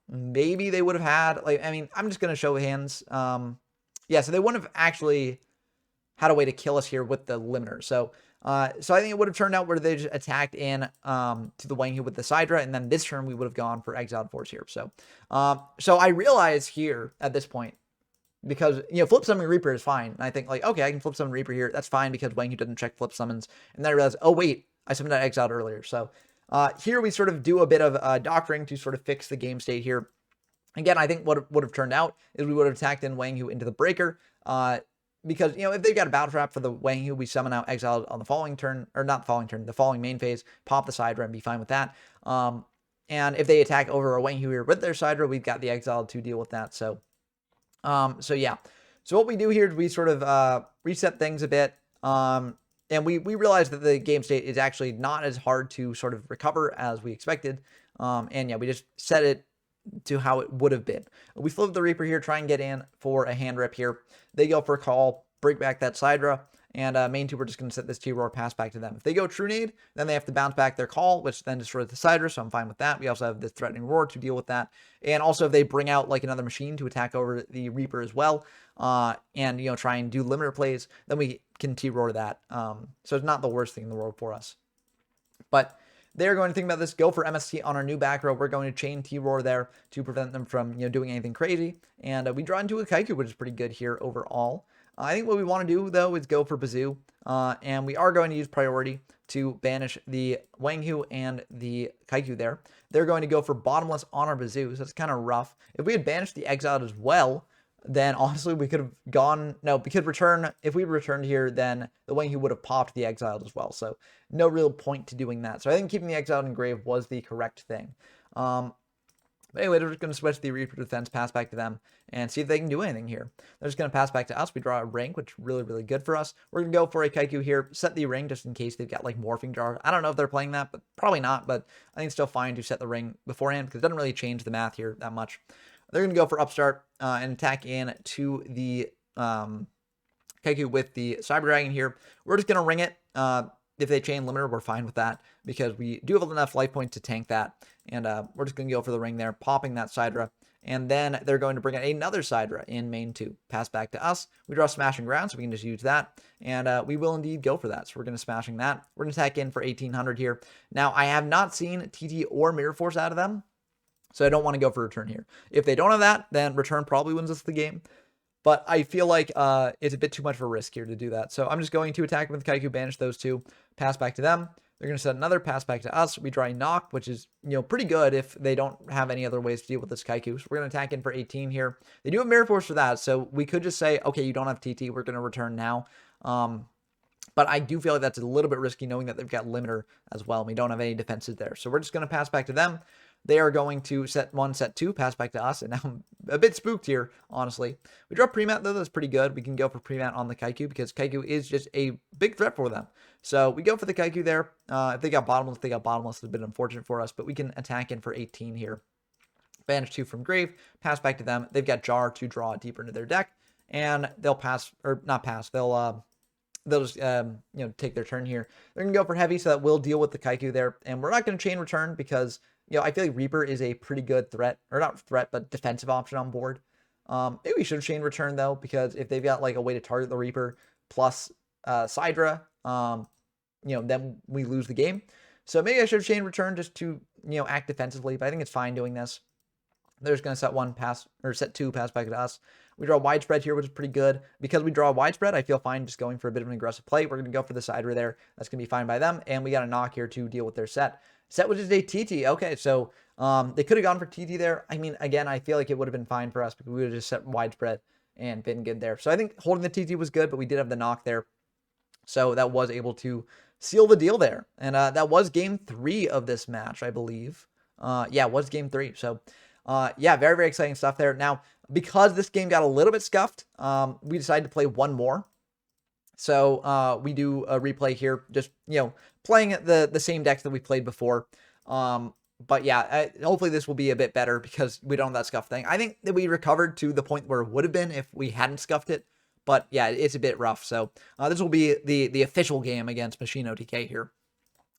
Maybe they would have had, I'm just going to show hands. Yeah, so they wouldn't have actually had a way to kill us here with the Limiter. So I think it would have turned out where they just attacked in to the Wanghu with the Sidra, and then this turn we would have gone for Exiled Force here. So I realize here at this point, because, Flip Summon Reaper is fine, and I think, okay, I can Flip Summon Reaper here. That's fine because Wanghu doesn't check Flip Summons. And then I realize, oh, wait, I summoned that Exiled earlier. So here we sort of do a bit of doctoring to sort of fix the game state here. Again, I think what would have turned out is we would have attacked in Wanghu into the Breaker, because, if they've got a Battle Trap for the Wanghu, we summon out Exiled on the following turn, or not the following turn, the following main phase, pop the Sidra and be fine with that. And if they attack over a Wanghu here with their Sidra, we've got the Exiled to deal with that. So yeah. So what we do here is we sort of reset things a bit, and we realize that the game state is actually not as hard to sort of recover as we expected. And yeah, we just set it to how it would have been. We flip the Reaper here, try and get in for a hand rip here. They go for a call, break back that Sidra, and main two, we're just going to set this T-Roar, pass back to them. If they go Trunade, then they have to bounce back their call, which then destroys the Sidra, so I'm fine with that. We also have this Threatening Roar to deal with that. And also if they bring out another machine to attack over the Reaper as well, and, try and do limiter plays, then we can T-Roar that. So it's not the worst thing in the world for us. But they're going to think about this, go for MST on our new back row. We're going to chain T-Roar there to prevent them from, doing anything crazy. And we draw into a Kaiku, which is pretty good here overall. I think what we want to do, though, is go for Bazoo. And we are going to use priority to banish the Wanghu and the Kaiku there. They're going to go for Bottomless on our Bazoo, so it's kind of rough. If we had banished the Exiled as well, then honestly we could have gone, no, we could return, if we returned here, then the Wang Hu would have popped the exiled as well, so no real point to doing that. So I think keeping the exiled in grave was the correct thing. But anyway, they're just going to switch the Reaper defense, pass back to them, and see if they can do anything here. They're just going to pass back to us. We draw a ring, which is really, really good for us. We're going to go for a Kaiku here, set the ring just in case they've got like Morphing Jar. I don't know if they're playing that, but probably not. But I think it's still fine to set the ring beforehand because it doesn't really change the math here that much. They're going to go for Upstart and attack in to the Kaiku with the Cyber Dragon here. We're just going to ring it. If they chain limiter, we're fine with that because we do have enough life points to tank that. And we're just going to go for the ring there, popping that Sidra. And then they're going to bring in another Sidra in main 2. Pass back to us. We draw Smashing Ground, so we can just use that. And we will indeed go for that. So we're going to Smashing that. We're going to attack in for 1800 here. Now, I have not seen TT or Mirror Force out of them, so I don't want to go for return here. If they don't have that, then return probably wins us the game. But I feel like it's a bit too much of a risk here to do that. So I'm just going to attack with Kaiku, banish those two, pass back to them. They're going to set another pass back to us. We draw a knock, which is, pretty good if they don't have any other ways to deal with this Kaiku. So we're going to attack in for 18 here. They do have Mirror Force for that, so we could just say, okay, you don't have TT. We're going to return now. But I do feel like that's a little bit risky knowing that they've got limiter as well. And we don't have any defenses there. So we're just going to pass back to them. They are going to set 1, set 2, pass back to us. And now I'm a bit spooked here, honestly. We draw Premat, though. That's pretty good. We can go for Premat on the Kaiku because Kaiku is just a big threat for them. So we go for the Kaiku there. If they got bottomless, It's a bit unfortunate for us. But we can attack in for 18 here. Banish 2 from grave. Pass back to them. They've got Jar to draw deeper into their deck. And they'll pass, or not pass. They'll just, take their turn here. They're going to go for heavy, so that will deal with the Kaiku there. And we're not going to chain return because, I feel like Reaper is a pretty good threat, or not threat, but defensive option on board. Maybe we should chain return, though, because if they've got, like, a way to target the Reaper plus Sidra, then we lose the game. So maybe I should chain return just to, act defensively, but I think it's fine doing this. They're just going to set 1 pass, or set 2 pass back to us. We draw widespread here, which is pretty good. Because we draw widespread, I feel fine just going for a bit of an aggressive play. We're going to go for the Sidra there. That's going to be fine by them. And we got a knock here to deal with their set. Set, which is a TT. Okay, so they could have gone for TT there. I mean, again, I feel like it would have been fine for us because we would have just set widespread and been good there. So I think holding the TT was good, but we did have the knock there. So that was able to seal the deal there. And that was game 3 of this match, I believe. Yeah, it was game 3. So yeah, very, very exciting stuff there. Now, because this game got a little bit scuffed, we decided to play one more. So we do a replay here, just, playing the same decks that we played before. But yeah, hopefully this will be a bit better because we don't have that scuff thing. I think that we recovered to the point where it would have been if we hadn't scuffed it. But yeah, it's a bit rough. So this will be the official game against Machine OTK here.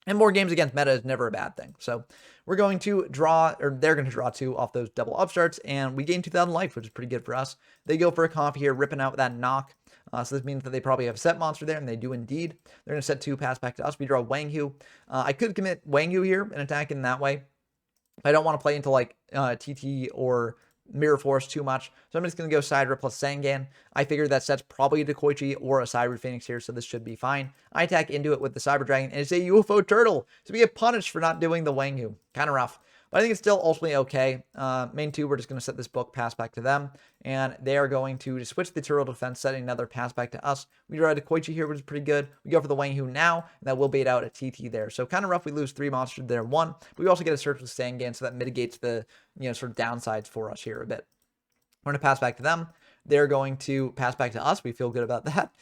And more games against meta is never a bad thing. So we're going to draw, or they're going to draw 2 off those double upstarts, and we gain 2,000 life, which is pretty good for us. They go for a comp here, ripping out that knock. So this means that they probably have a set monster there, and they do indeed. They're going to set 2, pass back to us. We draw Wang Hu. I could commit Wang Hu here and attack in that way. I don't want to play into like TT or Mirror Force too much, so I'm just going to go Sidra plus Sangan. I figured that set's probably a Dekoichi or a Cyber Phoenix here, so this should be fine. I attack into it with the Cyber Dragon, and it's a UFO Turtle, so we get punished for not doing the Wang Hu. Kind of rough, but I think it's still ultimately okay. Main 2, we're just going to set this book, pass back to them, and they are going to just switch the Turtle defense, setting another pass back to us. We draw a Dekoichi here, which is pretty good. We go for the Wang Hu now, and that will bait out a TT there. So kind of rough, we lose 3 monsters there, 1. But we also get a search with Sangan, so that mitigates the sort of downsides for us here a bit. We're going to pass back to them. They're going to pass back to us. We feel good about that.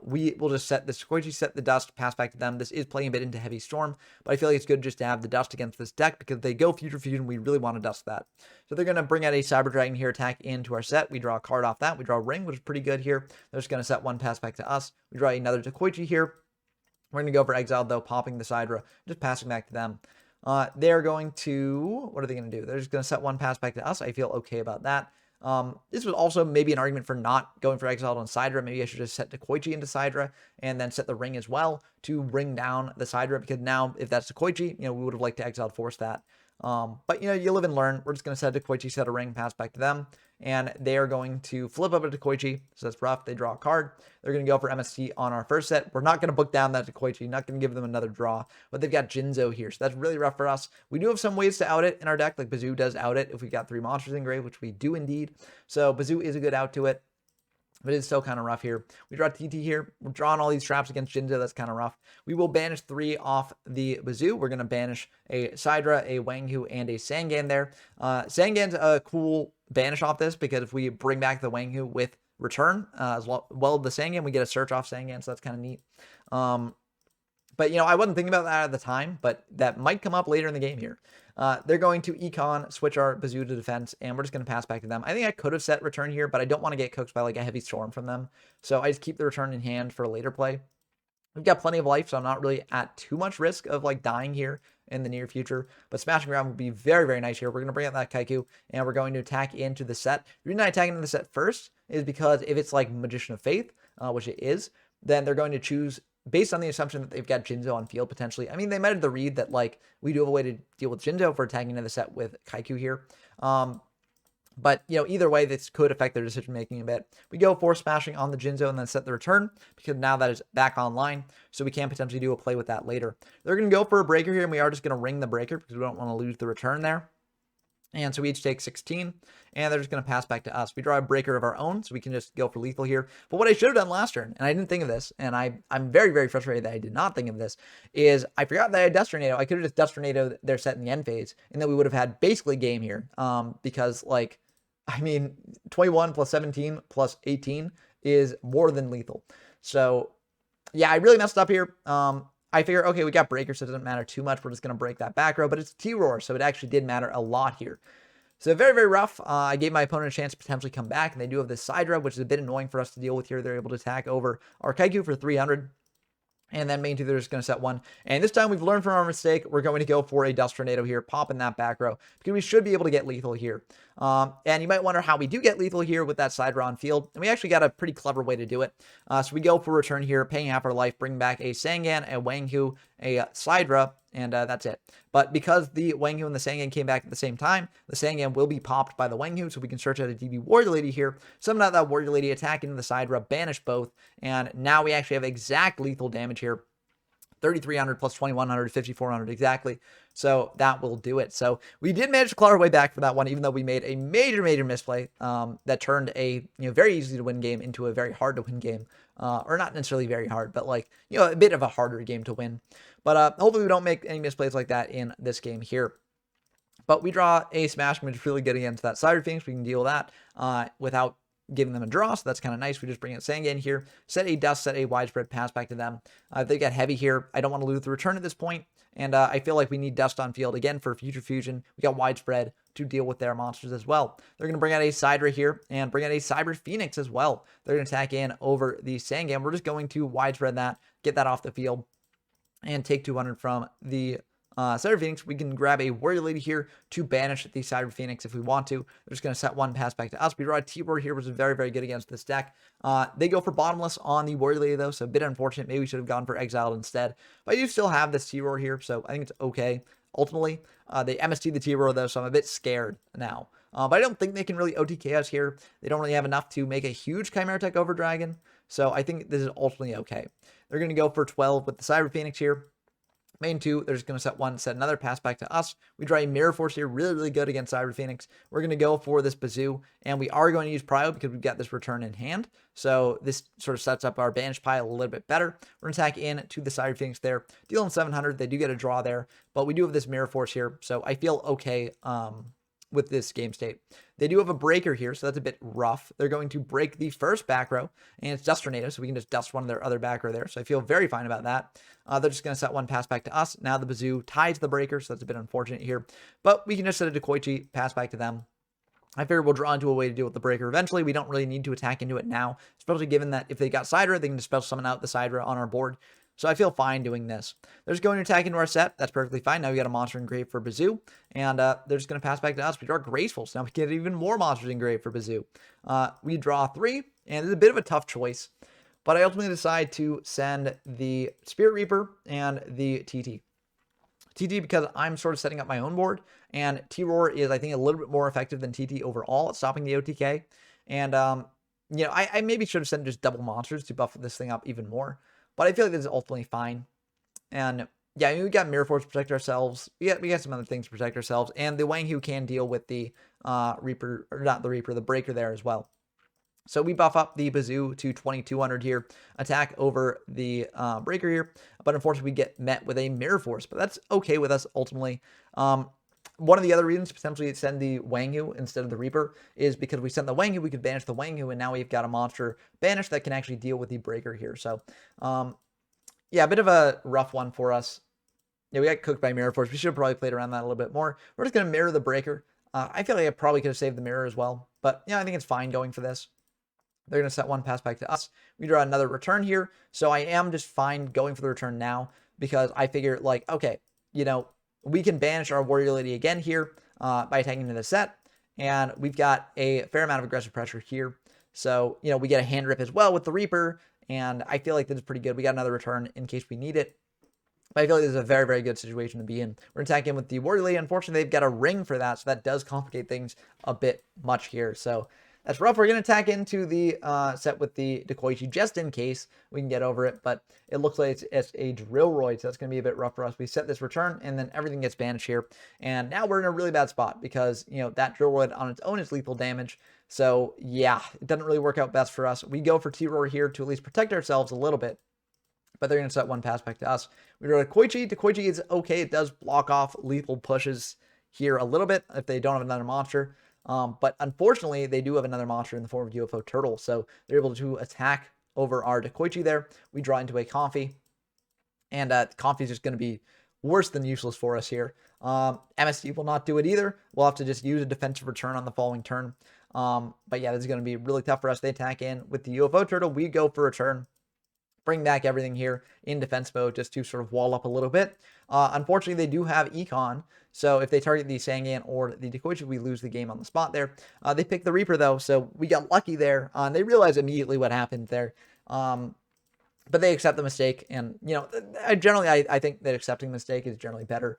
We will just set the Dekoichi, set the Dust, pass back to them. This is playing a bit into Heavy Storm, but I feel like it's good just to have the Dust against this deck because if they go Future Fusion, we really want to Dust that. So they're going to bring out a Cyber Dragon here, attack into our set. We draw a card off that. We draw a Ring, which is pretty good here. They're just going to set 1 pass back to us. We draw another Dekoichi here. We're going to go for Exile, though, popping the Sidra, just passing back to them. They're going to, what are they going to do? They're just going to set 1 pass back to us. I feel okay about that. This was also maybe an argument for not going for Exiled on Sidra. Maybe I should just set Dekoichi into Sidra and then set the Ring as well to bring down the Sidra, because now if that's Dekoichi, we would have liked to Exiled Force that. But you live and learn. We're just going to set Dekoichi, set a Ring, pass back to them, and they are going to flip up a Koichi, so that's rough. They draw a card. They're going to go for MST on our first set. We're not going to book down that Koichi, not going to give them another draw, but they've got Jinzo here, so that's really rough for us. We do have some ways to out it in our deck, like Bazoo does out it if we got 3 monsters engraved, which we do indeed. So Bazoo is a good out to it, but it's still kind of rough here. We draw TT here. We're drawing all these traps against Jinzo. That's kind of rough. We will banish 3 off the Bazoo. We're going to banish a Sidra, a Wanghu, and a Sangan there. Sangan's a cool banish off this because if we bring back the Wanghu with return, as well the Sangan, we get a search off Sangan, so that's kind of neat. But, you know, I wasn't thinking about that at the time, but that might come up later in the game here. They're going to econ, switch our Bazoo to defense, and we're just going to pass back to them. I think I could have set return here, but I don't want to get cooked by like a heavy storm from them. So I just keep the return in hand for a later play. We've got plenty of life, so I'm not really at too much risk of like dying here in the near future. But smashing ground would be very, very nice here. We're going to bring out that Kaiku, and we're going to attack into the set. The reason I attack into the set first is because if it's like Magician of Faith, which it is, then they're going to choose based on the assumption that they've got Jinzo on field potentially. I mean, they might have the read that like we do have a way to deal with Jinzo for attacking into the set with Kaiku here. But, you know, either way, this could affect their decision making a bit. We go for smashing on the Jinzo and then set the return because now that is back online. So we can potentially do a play with that later. They're going to go for a breaker here, and we are just going to ring the breaker because we don't want to lose the return there. And so we each take 16, and they're just going to pass back to us. We draw a breaker of our own, so we can just go for lethal here. But what I should have done last turn, and I didn't think of this, and I'm very, very frustrated that I did not think of this, is I forgot that I had Dust Tornado. I could have just Dust Tornado their set in the end phase, and then we would have had basically game here. Because, like, I mean, 21 plus 17 plus 18 is more than lethal. So, yeah, I really messed up here. I figure, okay, we got breakers, so it doesn't matter too much. We're just going to break that back row, but it's T-Roar, so it actually did matter a lot here. So very, very rough. I gave my opponent a chance to potentially come back, and they do have this Sidra, which is a bit annoying for us to deal with here. They're able to attack over our Kaiku for 300. And then main two, they're just going to set 1. And this time we've learned from our mistake. We're going to go for a Dust Tornado here, pop in that back row, because we should be able to get lethal here. And you might wonder how we do get lethal here with that Sidra on field. And we actually got a pretty clever way to do it. So we go for return here, paying half our life, bring back a Sangan, a Wanghu, a Sidra, and that's it. But because the Wanghu and the Sangan came back at the same time, the Sangan will be popped by the Wanghu, so we can search out a DB Warrior Lady here, summon out that Warrior Lady, attack into the Sidra, banish both, and now we actually have exact lethal damage here. 3,300 plus 2,100, 5,400 exactly. So that will do it. So we did manage to claw our way back for that one, even though we made a major, major misplay that turned a very easy to win game into a very hard to win game. Or not necessarily very hard, but like, a bit of a harder game to win. But hopefully we don't make any misplays like that in this game here. But we draw a smash, which is really good against that Cyber Phoenix. We can deal with that without giving them a draw, so that's kind of nice. We just bring out Sangan here, set a dust, set a widespread, pass back to them. They got heavy here. I don't want to lose the return at this point, and I feel like we need dust on field again for future fusion. We got widespread to deal with their monsters as well. They're going to bring out a Sidra here and bring out a Cyber Phoenix as well. They're going to attack in over the Sangan. We're just going to widespread that, get that off the field, and take 200 from the Cyber Phoenix. We can grab a Warrior Lady here to banish the Cyber Phoenix if we want to. They're just going to set 1, pass back to us. We draw a T-Roar here, which is very, very good against this deck. They go for Bottomless on the Warrior Lady, though, so a bit unfortunate. Maybe we should have gone for Exiled instead. But I do still have this T-Roar here, so I think it's okay. Ultimately, they MST the T-Roar, though, so I'm a bit scared now. But I don't think they can really OTK us here. They don't really have enough to make a huge Chimeratech over Dragon, so I think this is ultimately okay. They're going to go for 12 with the Cyber Phoenix here. Main 2, they're just going to set 1, set another, pass back to us. We draw a Mirror Force here, really, really good against Cyber Phoenix. We're going to go for this Bazoo, and we are going to use Prio because we've got this return in hand. So this sort of sets up our banish pile a little bit better. We're going to attack in to the Cyber Phoenix there. Deal them 700. They do get a draw there, but we do have this Mirror Force here, so I feel okay with this game state. They do have a breaker here, so that's a bit rough. They're going to break the first back row, and it's Dust Tornado, so we can just dust one of their other back row there. So I feel very fine about that. They're just going to set 1, pass back to us. Now the Bazoo ties the breaker, so that's a bit unfortunate here. But we can just set a Koichi, pass back to them. I figure we'll draw into a way to deal with the breaker eventually. We don't really need to attack into it now, especially given that if they got Sidra, they can just special summon out the Sidra on our board. So I feel fine doing this. They're just going to attack into our set. That's perfectly fine. Now we got a monster engraved for Bazoo. And they're just going to pass back to us. We draw Graceful. So now we get even more monsters engraved for Bazoo. We draw 3. And it's a bit of a tough choice. But I ultimately decide to send the Spirit Reaper and the TT. TT because I'm sort of setting up my own board, and T-Roar is, I think, a little bit more effective than TT overall at stopping the OTK. And, you know, I maybe should have sent just double monsters to buff this thing up even more, but I feel like this is ultimately fine. And yeah, I mean, we got Mirror Force to protect ourselves. We got some other things to protect ourselves, and the Wang Hu can deal with the Reaper, or not the Reaper, the Breaker there as well. So we buff up the Bazoo to 2200 here, attack over the Breaker here, but unfortunately we get met with a Mirror Force, but that's okay with us ultimately. One of the other reasons to potentially send the Wang Hu instead of the Reaper is because we sent the Wang Hu, we could banish the Wang Hu, and now we've got a monster banished that can actually deal with the Breaker here. So, yeah, a bit of a rough one for us. Yeah, we got cooked by Mirror Force. We should have probably played around that a little bit more. We're just going to mirror the Breaker. I feel like I probably could have saved the mirror as well, but yeah, I think it's fine going for this. They're going to set one pass back to us. We draw another return here. So I am just fine going for the return now because I figure, like, okay, you know, we can banish our Warrior Lady again here by attacking into the set. And we've got a fair amount of aggressive pressure here. So, you know, we get a hand rip as well with the Reaper. And I feel like this is pretty good. We got another return in case we need it. But I feel like this is a very, very good situation to be in. We're attacking with the Warrior Lady. Unfortunately, they've got a ring for that. So that does complicate things a bit much here. So that's rough. We're going to attack into the set with the Dekoichi just in case we can get over it. But it looks like it's a Drillroid, so that's going to be a bit rough for us. We set this return, and then everything gets banished here. And now we're in a really bad spot because, you know, that Drillroid on its own is lethal damage. So, yeah, it doesn't really work out best for us. We go for T-Roar here to at least protect ourselves a little bit. But they're going to set one pass back to us. We draw Dekoichi. Dekoichi is okay. It does block off lethal pushes here a little bit if they don't have another monster. But unfortunately, they do have another monster in the form of UFO Turtle, so they're able to attack over our Dekoichi there. We draw into a Comfy, and Comfy is just going to be worse than useless for us here. MSD will not do it either. We'll have to just use a defensive return on the following turn. But yeah, this is going to be really tough for us. They attack in with the UFO Turtle. We go for a return. Bring back everything here in defense mode just to sort of wall up a little bit. Unfortunately, they do have Econ, so if they target the Sangan or the Dekoichi, we lose the game on the spot there. They pick the Reaper, though, so we got lucky there. They realize immediately what happened there. But they accept the mistake, and, you know, I think that accepting the mistake is generally better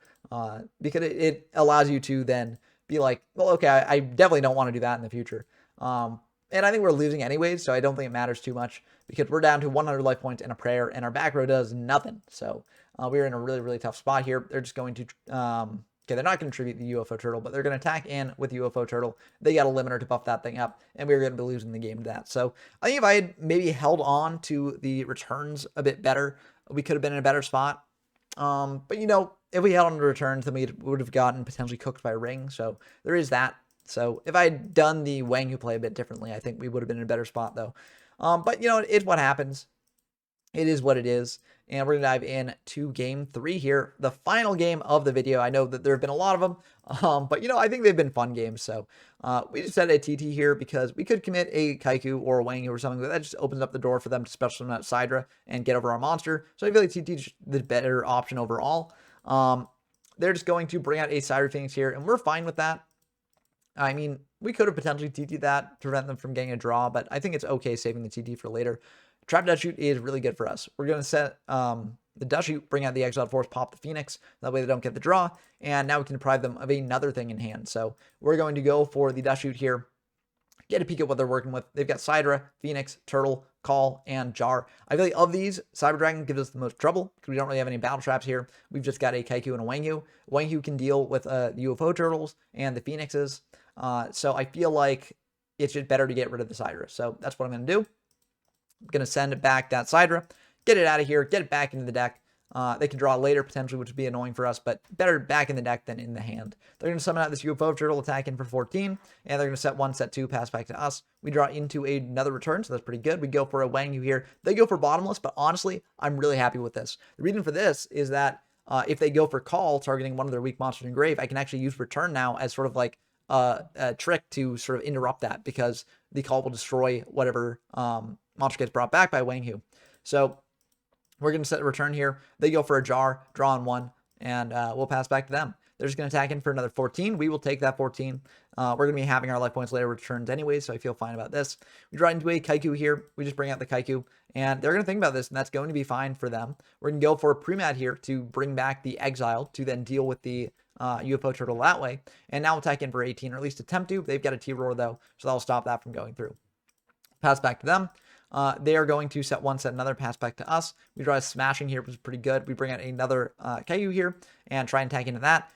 because it allows you to then be like, well, okay, I definitely don't want to do that in the future. And I think we're losing anyways, so I don't think it matters too much because we're down to 100 life points and a prayer, and our back row does nothing. So we're in a really, really tough spot here. They're just going to, okay, they're not going to tribute the UFO Turtle, but they're going to attack in with UFO Turtle. They got a limiter to buff that thing up, and we're going to be losing the game to that. So I think if I had maybe held on to the returns a bit better, we could have been in a better spot. But, you know, if we held on to returns, then we would have gotten potentially cooked by Ring. So there is that. So if I had done the Wang Hu play a bit differently, I think we would have been in a better spot, though. But, you know, it's what happens. It is what it is. And we're going to dive into game 3 here, the final game of the video. I know that there have been a lot of them, but, you know, I think they've been fun games. So we just set a TT here because we could commit a Kaiku or a Wang Hu or something, but that just opens up the door for them to special summon out Sidra and get over our monster. So I feel like TT is the better option overall. They're just going to bring out a Cyber Phoenix here, and we're fine with that. I mean, we could have potentially TT'd that to prevent them from getting a draw, but I think it's okay saving the TT for later. Trap Dust Shoot is really good for us. We're going to set the Dust Shoot, bring out the Exiled Force, pop the Phoenix. That way they don't get the draw, and now we can deprive them of another thing in hand. So we're going to go for the Dust Shoot here. Get a peek at what they're working with. They've got Sidra, Phoenix, Turtle, Call, and Jar. I feel like of these, Cyber Dragon gives us the most trouble because we don't really have any battle traps here. We've just got a Kaiku and a Wang Hu. Wang Hu can deal with the UFO Turtles and the Phoenixes. So I feel like it's just better to get rid of the Sidra. So that's what I'm going to do. I'm going to send it back that Sidra, get it out of here, get it back into the deck. They can draw later potentially, which would be annoying for us, but better back in the deck than in the hand. They're going to summon out this UFO Turtle, attack in for 14, and they're going to set 1, set 2, pass back to us. We draw into another return, so that's pretty good. We go for a Wang Hu here. They go for Bottomless, but honestly, I'm really happy with this. The reason for this is that if they go for Call, targeting one of their weak monsters in Grave, I can actually use Return now as sort of like a trick to sort of interrupt that because the Call will destroy whatever monster gets brought back by Wang Hu. So we're going to set a return here. They go for a Jar, draw on 1, and we'll pass back to them. They're just going to attack in for another 14. We will take that 14. We're going to be having our life points later returns anyway, so I feel fine about this. We draw into a Kaiku here. We just bring out the Kaiku, and they're going to think about this, and that's going to be fine for them. We're going to go for a pre-mat here to bring back the Exile to then deal with the UFO turtle that way. And now we'll attack in for 18, or at least attempt to. They've got a T-Roar, though, so that'll stop that from going through. Pass back to them. They are going to set one, set another, pass back to us. We draw a Smashing here, which is pretty good. We bring out another Kaiku here and try and attack into that.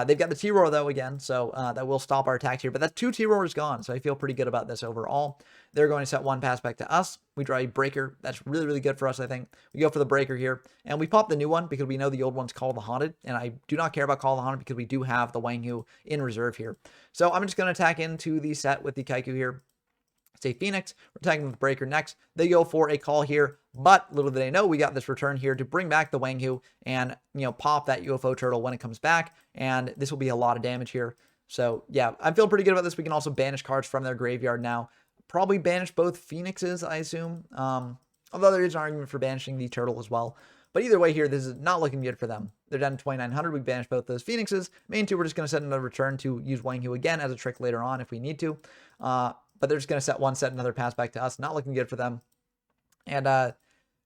They've got the T-Roar, though, again, so that will stop our attacks here. But that 2 T-Roars gone, so I feel pretty good about this overall. They're going to set one, pass back to us. We draw a Breaker. That's really, really good for us, I think. We go for the Breaker here, and we pop the new one because we know the old one's Call of the Haunted, and I do not care about Call of the Haunted because we do have the Wang Hu in reserve here. So I'm just going to attack into the set with the Kaiku here. Say Phoenix, we're attacking with Breaker next. They go for a call here, but little did they know we got this return here to bring back the Wang Hu and, pop that UFO turtle when it comes back, and this will be a lot of damage here. So yeah, I'm feeling pretty good about this. We can also banish cards from their graveyard now. Probably banish both Phoenixes, I assume. Although there is an argument for banishing the turtle as well. But either way here, this is not looking good for them. They're down to 2,900. We banish both those Phoenixes. Main two, we're just going to set another return to use Wang Hu again as a trick later on if we need to. But they're just going to set one, set another, pass back to us. Not looking good for them. And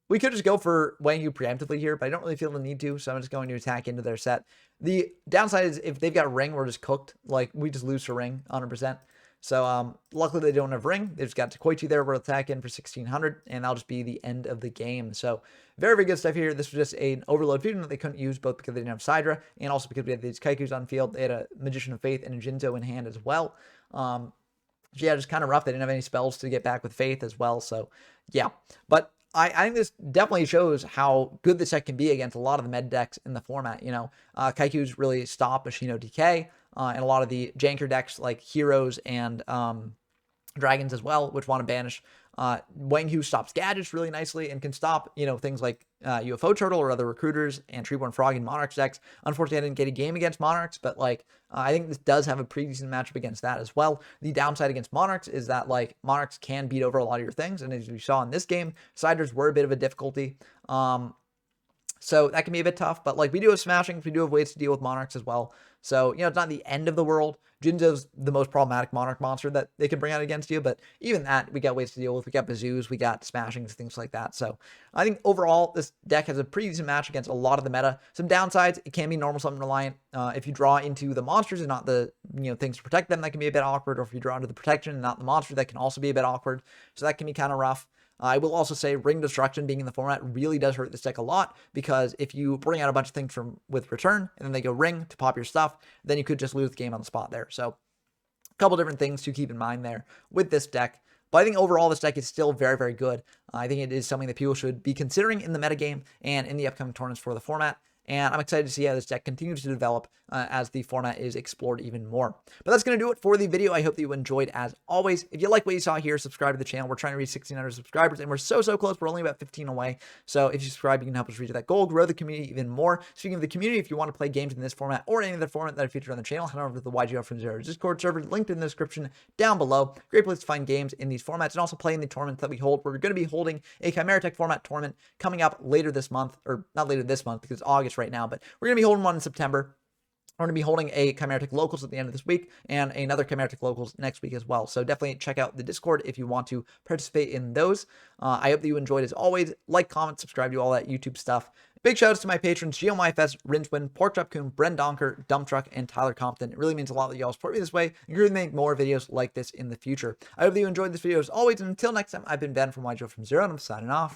we could just go for Wang Hu preemptively here, but I don't really feel the need to, so I'm just going to attack into their set. The downside is if they've got Ring, we're just cooked. Like, we just lose to Ring 100%. So luckily they don't have Ring. They've just got Takoichi there. We'll attack in for 1,600, and that'll just be the end of the game. So very, very good stuff here. This was just an overload fusion that they couldn't use, both because they didn't have Sidra, and also because we had these Kaikus on field. They had a Magician of Faith and a Jinzo in hand as well. Yeah, just kind of rough. They didn't have any spells to get back with Faith as well. So, yeah. But I think this definitely shows how good this deck can be against a lot of the med decks in the format. Kaikus really stop Machino DK, and a lot of the janker decks like Heroes and Dragons as well, which want to banish. Wang Hu stops gadgets really nicely and can stop, things like UFO Turtle or other recruiters and Treeborn Frog in Monarchs decks. Unfortunately, I didn't get a game against Monarchs, but I think this does have a pretty decent matchup against that as well. The downside against Monarchs is that Monarchs can beat over a lot of your things, and as we saw in this game, Siders were a bit of a difficulty. So that can be a bit tough, but we do have Smashings, we do have ways to deal with Monarchs as well. So, it's not the end of the world. Jinzo's the most problematic Monarch monster that they can bring out against you, but even that, we got ways to deal with. We got Bazoos, we got Smashings, things like that. So I think overall, this deck has a pretty decent match against a lot of the meta. Some downsides, it can be normal summon reliant. If you draw into the monsters and not the, things to protect them, that can be a bit awkward, or if you draw into the protection and not the monster, that can also be a bit awkward. So that can be kind of rough. I will also say Ring Destruction being in the format really does hurt this deck a lot, because if you bring out a bunch of things with return and then they go Ring to pop your stuff, then you could just lose the game on the spot there. So a couple different things to keep in mind there with this deck. But I think overall this deck is still very, very good. I think it is something that people should be considering in the metagame and in the upcoming tournaments for the format. And I'm excited to see how this deck continues to develop as the format is explored even more. But that's going to do it for the video. I hope that you enjoyed as always. If you like what you saw here, subscribe to the channel. We're trying to reach 1,600 subscribers, and we're so close. We're only about 15 away. So if you subscribe, you can help us reach that goal, grow the community even more. Speaking of the community, if you want to play games in this format or any other format that are featured on the channel, head over to the YGO from Zero Discord server, linked in the description down below. Great place to find games in these formats and also play in the tournaments that we hold. We're going to be holding a Chimeratech format tournament coming up later this month, or not later this month because it's August right now, but we're going to be holding one in September. We're going to be holding a Chimeratech Locals at the end of this week and another Chimeratech Locals next week as well. So definitely check out the Discord if you want to participate in those. I hope that you enjoyed as always. Like, comment, subscribe to all that YouTube stuff. Big shout outs to my patrons, GeoMyFS, Rinchwin, Porkchop Coon, Bren Donker, Dump Truck, and Tyler Compton. It really means a lot that y'all support me this way and really make more videos like this in the future. I hope that you enjoyed this video as always. And until next time, I've been Ben from YGO from Zero, and I'm signing off.